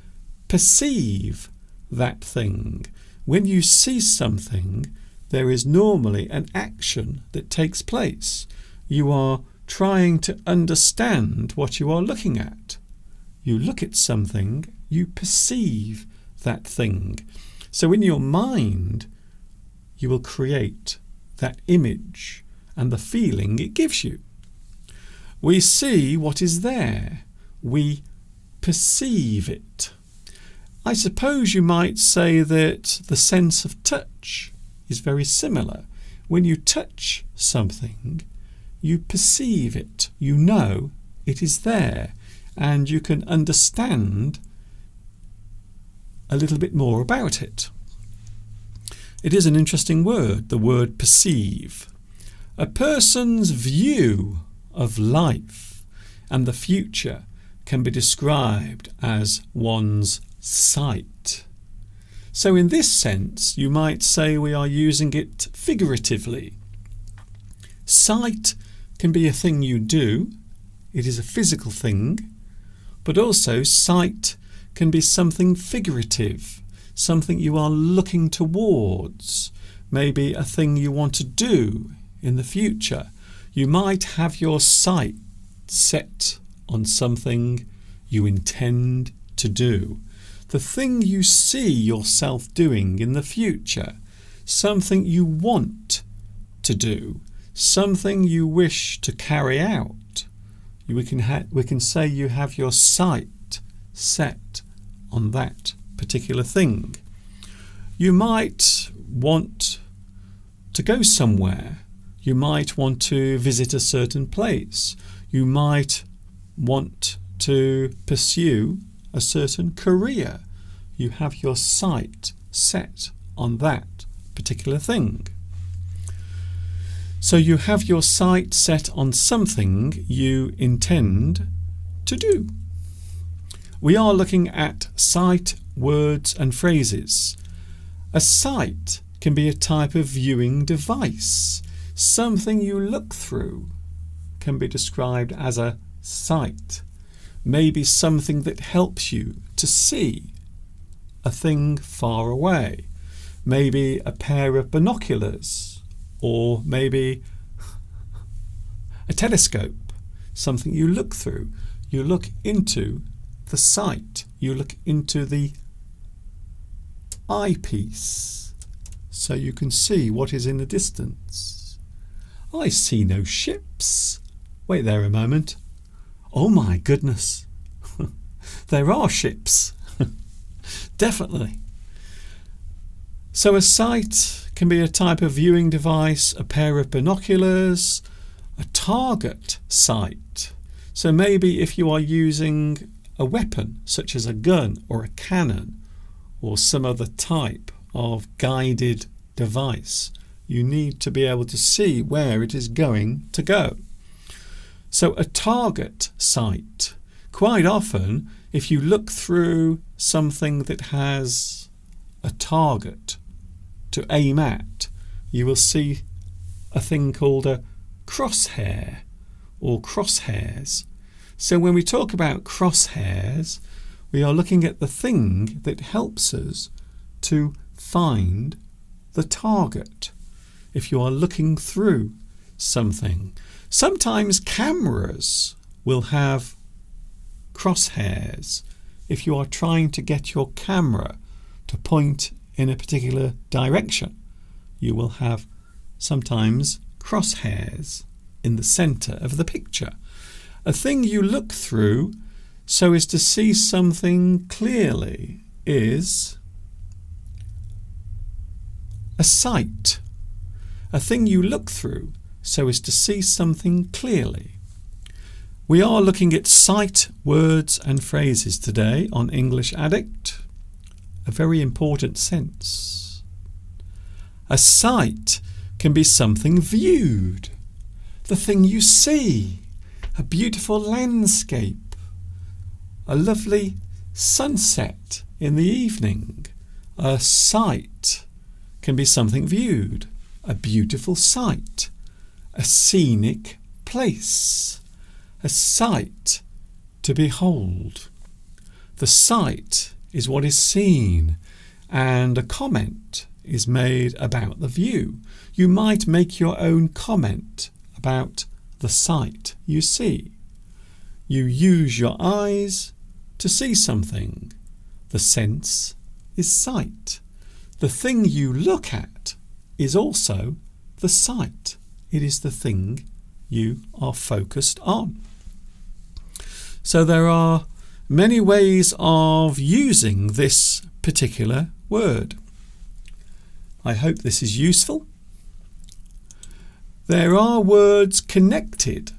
S2: perceive that thing. When you see something, there is normally an action that takes place. You are trying to understand what you are looking at. You look at something, you perceive that thing. So in your mind, you will create that image and the feeling it gives you. We see what is there. We perceive it. I suppose you might say that the sense of touch is very similar. When you touch something, you perceive it. You know it is there, and you can understand a little bit more about it. It is an interesting word, the word perceive. A person's view of life and the future can be described as one's sight. So in this sense, you might say we are using it figuratively. Sight can be a thing you do. It is a physical thing. But also sight can be something figurative, something you are looking towards, maybe a thing you want to do in the future. You might have your sight set on something you intend to do. The thing you see yourself doing in the future, something you want to do, something you wish to carry out. We can say you have your sight set on that particular thing. You might want to go somewhere. You might want to visit a certain place. You might want to pursue a certain career. You have your sight set on that particular thing. So you have your sight set on something you intend to do. We are looking at sight, words and phrases. A sight can be a type of viewing device. Something you look through can be described as a sight. Maybe something that helps you to see a thing far away. Maybe a pair of binoculars, or maybe a telescope, something you look through. You look into the sight. You look into the eyepiece so you can see what is in the distance. I see no ships. Wait there a moment. Oh my goodness. There are ships. Definitely. So a sight can be a type of viewing device, a pair of binoculars, a target sight. So maybe if you are using a weapon such as a gun or a cannon or some other type of guided device, you need to be able to see where it is going to go. So a target sight. Quite often, if you look through something that has a target to aim at, you will see a thing called a crosshair or crosshairs. So when we talk about crosshairs, we are looking at the thing that helps us to find the target. If you are looking through something, sometimes cameras will have crosshairs. If you are trying to get your camera to point in a particular direction, you will have sometimes crosshairs in the centre of the picture. A thing you look through so as to see something clearly is a sight. A thing you look through so as to see something clearly. We are looking at sight, words and phrases today on English Addict. A very important sense. A sight can be something viewed, the thing you see, a beautiful landscape, a lovely sunset in the evening. A sight can be something viewed, a beautiful sight, a scenic place, a sight to behold. The sight is what is seen, and a comment is made about the view. You might make your own comment about the sight you see. You use your eyes to see something. The sense is sight. The thing you look at is also the sight it is the thing you are focused on. So there are many ways of using this particular word. I hope this is useful. There are words connected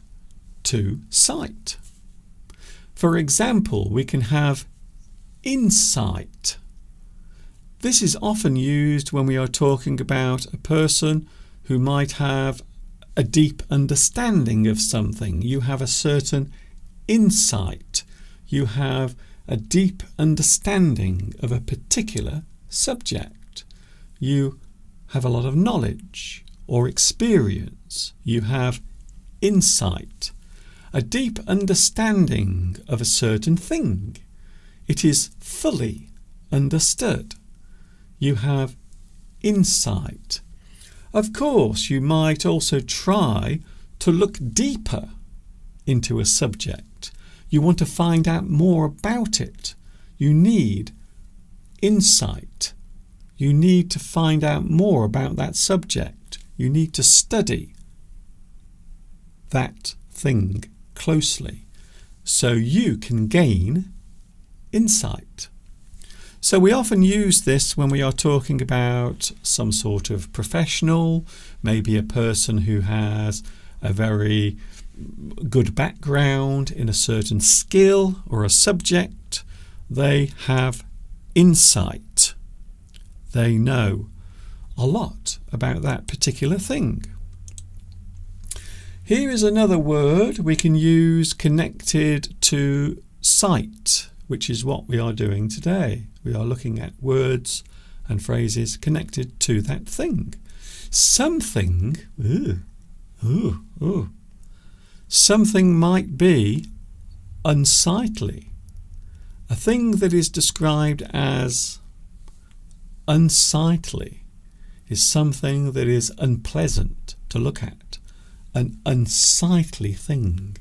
S2: to sight. For example, we can have insight. This is often used when we are talking about a person who might have a deep understanding of something. You have a certain insight. You have a deep understanding of a particular subject. You have a lot of knowledge or experience. You have insight, a deep understanding of a certain thing. It is fully understood. You have insight. Of course, you might also try to look deeper into a subject. You want to find out more about it. You need insight. You need to find out more about that subject. You need to study that thing closely so you can gain insight. So we often use this when we are talking about some sort of professional, maybe a person who has a very good background in a certain skill or a subject. They have insight. They know a lot about that particular thing. Here is another word we can use connected to sight, which is what we are doing today. We are looking at words and phrases connected to that thing. Something, something might be unsightly. A thing that is described as unsightly is something that is unpleasant to look at. An unsightly thing.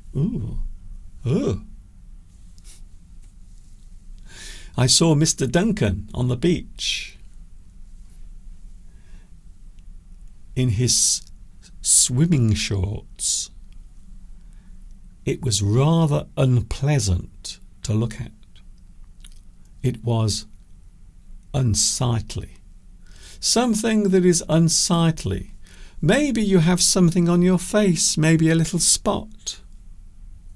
S2: I saw Mr. Duncan on the beach in his swimming shorts. It was rather unpleasant to look at. It was unsightly. Something that is unsightly. Maybe you have something on your face, maybe a little spot,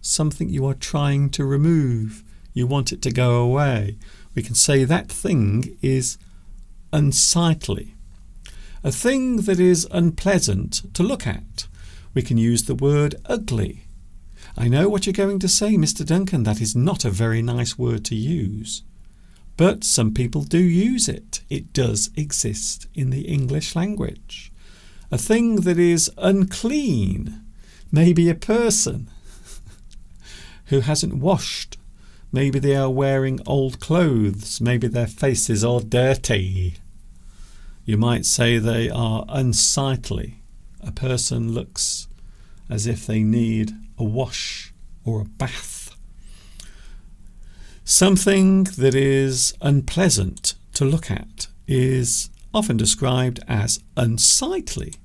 S2: something you are trying to remove. You want it to go away. We can say that thing is unsightly. A thing that is unpleasant to look at. We can use the word ugly. I know what you're going to say, Mr. Duncan. That is not a very nice word to use. But some people do use it. It does exist in the English language. A thing that is unclean. Maybe a person who hasn't washed. Maybe they are wearing old clothes. Maybe their faces are dirty. You might say they are unsightly. A person looks as if they need a wash or a bath. Something that is unpleasant to look at is often described as unsightly.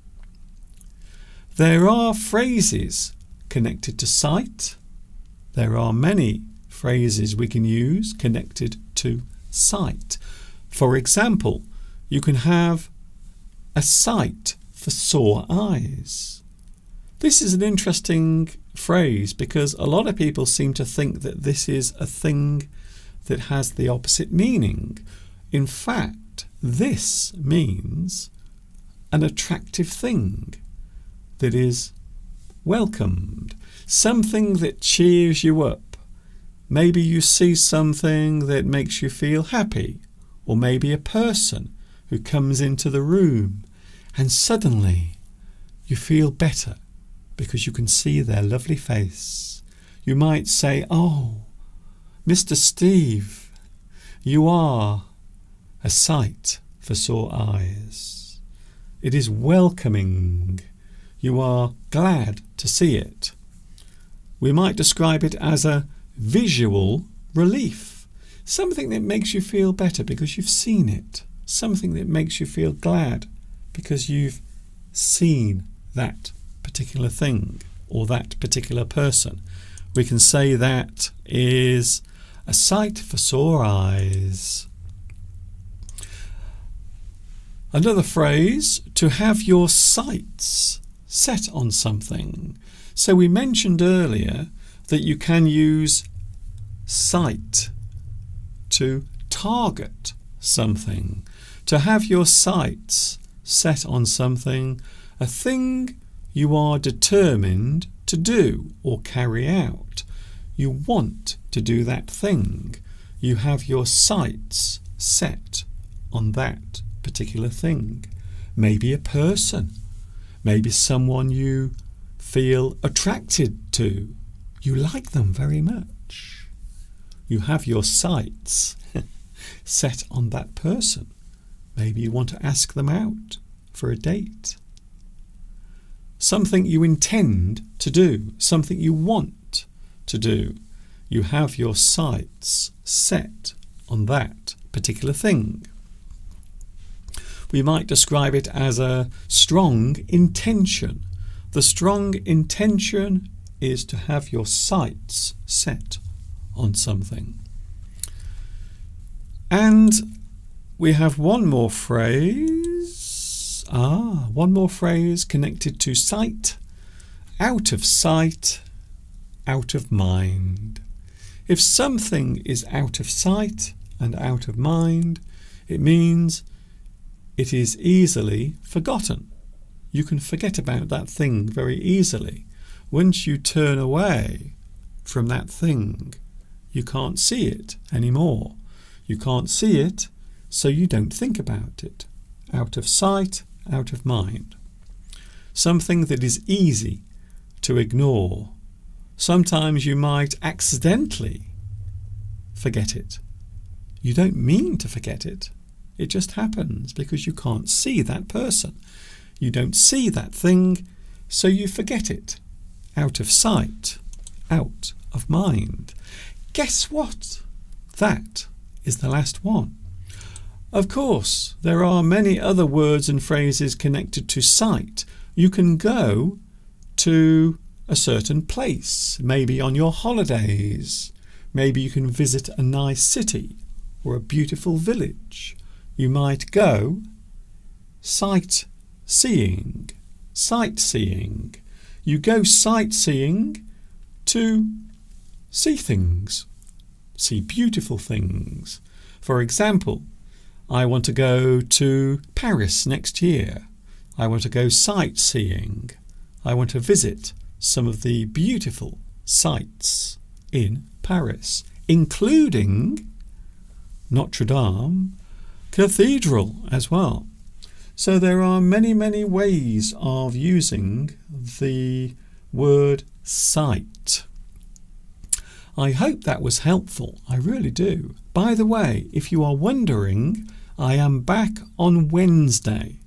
S2: There are phrases connected to sight. There are many phrases we can use connected to sight. For example, you can have a sight for sore eyes. This is an interesting phrase because a lot of people seem to think that this is a thing that has the opposite meaning. In fact, this means an attractive thing that is welcomed, something that cheers you up. Maybe you see something that makes you feel happy, or maybe a person who comes into the room and suddenly you feel better because you can see their lovely face. You might say, "Oh, Mr. Steve, you are a sight for sore eyes." It is welcoming. You are glad to see it. We might describe it as a visual relief, something that makes you feel better because you've seen it, something that makes you feel glad because you've seen that particular thing or that particular person. We can say that is a sight for sore eyes. Another phrase, to have your sights set on something. So we mentioned earlier that you can use sight to target something. To have your sights set on something, a thing you are determined to do or carry out. You want to do that thing. You have your sights set on that particular thing. Maybe a person, maybe someone you feel attracted to. You like them very much. You have your sights set on that person. Maybe you want to ask them out for a date. Something you intend to do, something you want to do. You have your sights set on that particular thing. We might describe it as a strong intention. The strong intention is to have your sights set on something. And we have one more phrase. One more phrase connected to sight. Out of sight, out of mind. If something is out of sight and out of mind, it means it is easily forgotten. You can forget about that thing very easily. Once you turn away from that thing, you can't see it anymore. You can't see it, so you don't think about it. Out of sight, out of mind. Something that is easy to ignore. Sometimes you might accidentally forget it. You don't mean to forget it. It just happens because you can't see that person. You don't see that thing, so you forget it. Out of sight, out of mind. Guess what? That is the last one. Of course, there are many other words and phrases connected to sight. You can go to a certain place, maybe on your holidays. Maybe you can visit a nice city or a beautiful village. You might go sightseeing. Sightseeing. You go sightseeing to see things, see beautiful things. For example, I want to go to Paris next year. I want to go sightseeing. I want to visit some of the beautiful sights in Paris, including Notre Dame Cathedral as well. So there are many, many ways of using the word sight. I hope that was helpful. I really do. By the way, if you are wondering, I am back on Wednesday.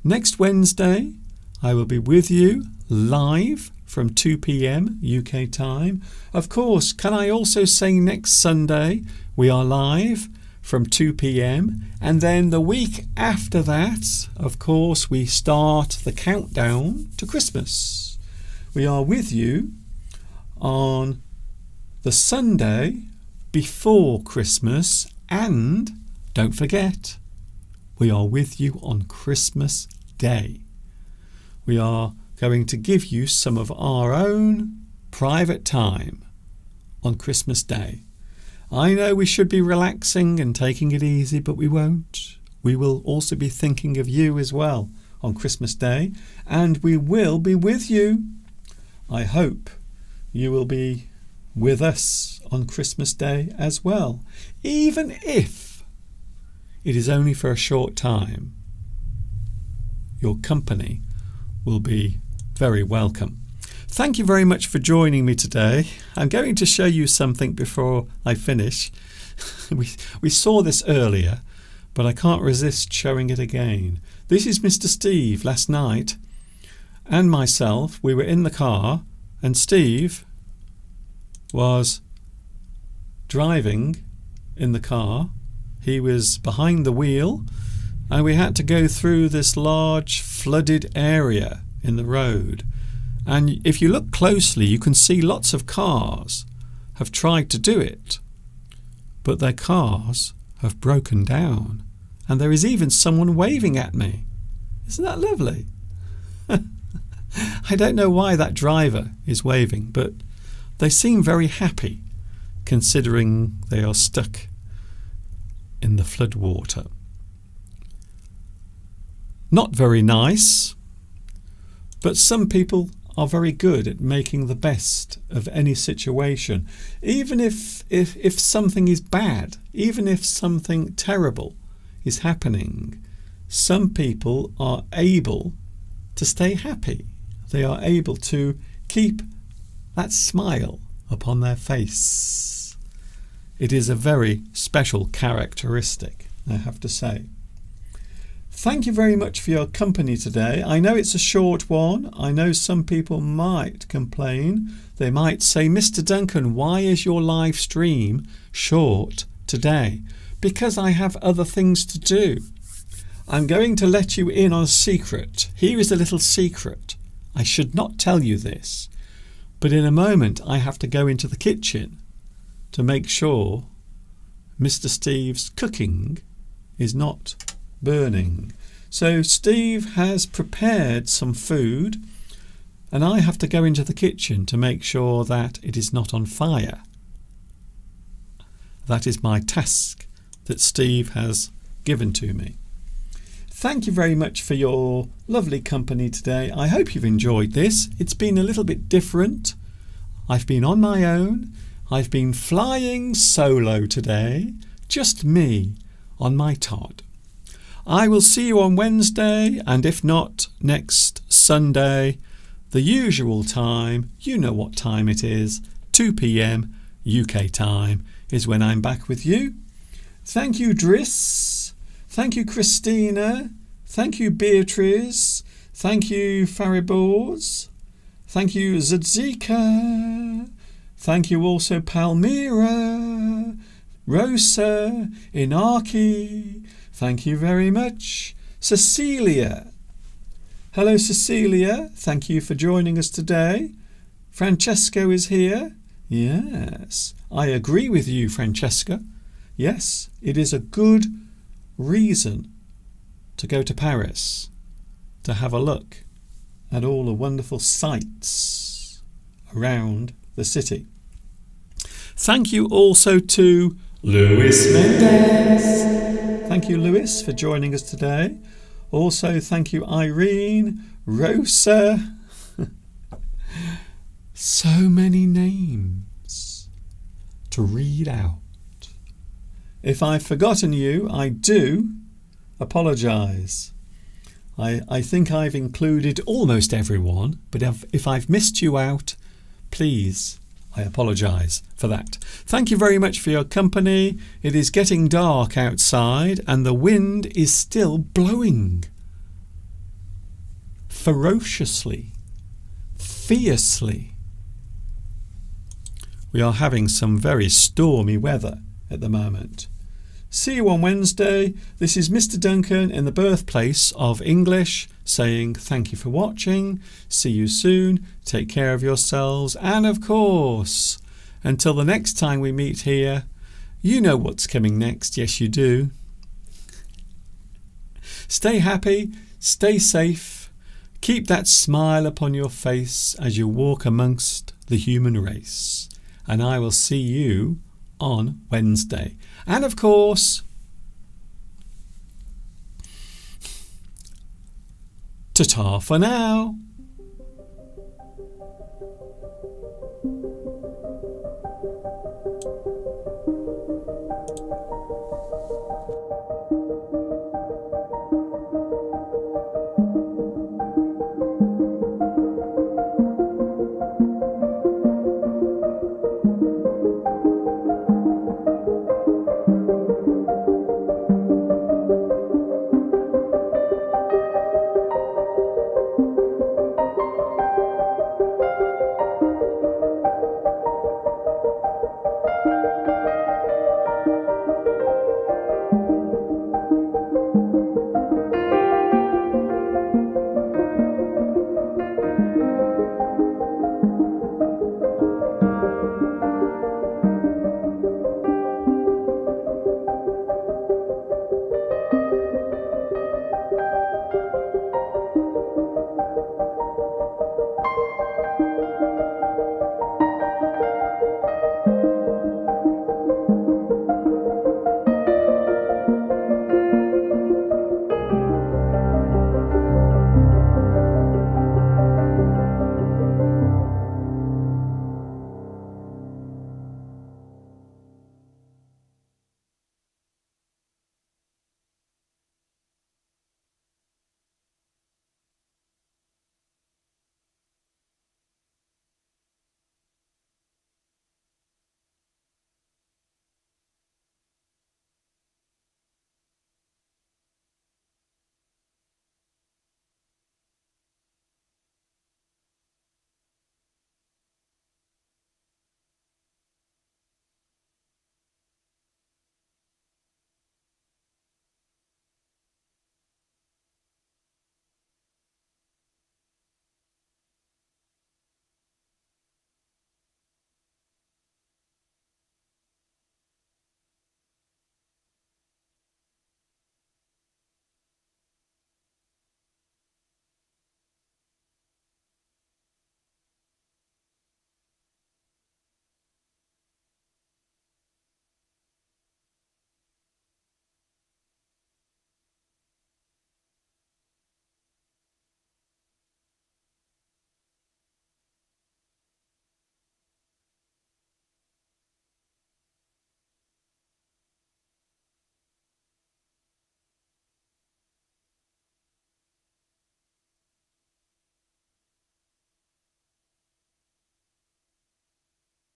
S2: Next Wednesday, I will be with you live from 2 p.m. UK time. Of course, can I also say next Sunday we are live from 2 p.m. and then the week after that, of course, we start the countdown to Christmas. We are with you on the Sunday before Christmas, and don't forget, we are with you on Christmas Day. We are going to give you some of our own private time on Christmas Day. I know we should be relaxing and taking it easy, but we won't. We will also be thinking of you as well on Christmas Day, and we will be with you. I hope you will be with us on Christmas Day as well, even if it is only for a short time. Your company will be very welcome. Thank you very much for joining me today. I'm going to show you something before I finish. We saw this earlier, but I can't resist showing it again. This is Mr. Steve last night and myself. We were in the car and Steve was driving in the car. He was behind the wheel and we had to go through this large flooded area in the road. And if you look closely, you can see lots of cars have tried to do it, but their cars have broken down. And there is even someone waving at me. Isn't that lovely? I don't know why that driver is waving, but they seem very happy considering they are stuck in the floodwater. Not very nice, but some people are very good at making the best of any situation. Even if something is bad, even if something terrible is happening, some people are able to stay happy. They are able to keep that smile upon their face. It is a very special characteristic, I have to say. Thank you very much for your company today. I know it's a short one. I know some people might complain. They might say, Mr. Duncan, why is your live stream short today? Because I have other things to do. I'm going to let you in on a secret. Here is a little secret. I should not tell you this, but in a moment I have to go into the kitchen to make sure Mr. Steve's cooking is not burning. So Steve has prepared some food and I have to go into the kitchen to make sure that it is not on fire. That is my task that Steve has given to me. Thank you very much for your lovely company today. I hope you've enjoyed this. It's been a little bit different. I've been on my own. I've been flying solo today. Just me on my Todd. I will see you on Wednesday, and if not, next Sunday, the usual time. You know what time it is. 2 p.m. UK time is when I'm back with you. Thank you, Driss. Thank you, Christina. Thank you, Beatrice. Thank you, Fariborz. Thank you, Zadzika. Thank you also, Palmyra, Rosa, Inaki. Thank you very much, Cecilia. Hello, Cecilia. Thank you for joining us today. Francesco is here. Yes, I agree with you, Francesca. Yes, it is a good reason to go to Paris, to have a look at all the wonderful sights around the city. Thank you also to Luis Mendes. Thank you, Luis, for joining us today. Also, thank you, Irene, Rosa. So many names to read out. If I've forgotten you, I do apologise. I think I've included almost everyone, but if I've missed you out, please, I apologise for that. Thank you very much for your company. It is getting dark outside and the wind is still blowing. Ferociously, fiercely. We are having some very stormy weather at the moment. See you on Wednesday. This is Mr. Duncan in the birthplace of English saying thank you for watching. See you soon. Take care of yourselves. And of course, until the next time we meet here, you know what's coming next. Yes, you do. Stay happy. Stay safe. Keep that smile upon your face as you walk amongst the human race. And I will see you on Wednesday. And of course, ta-ta for now.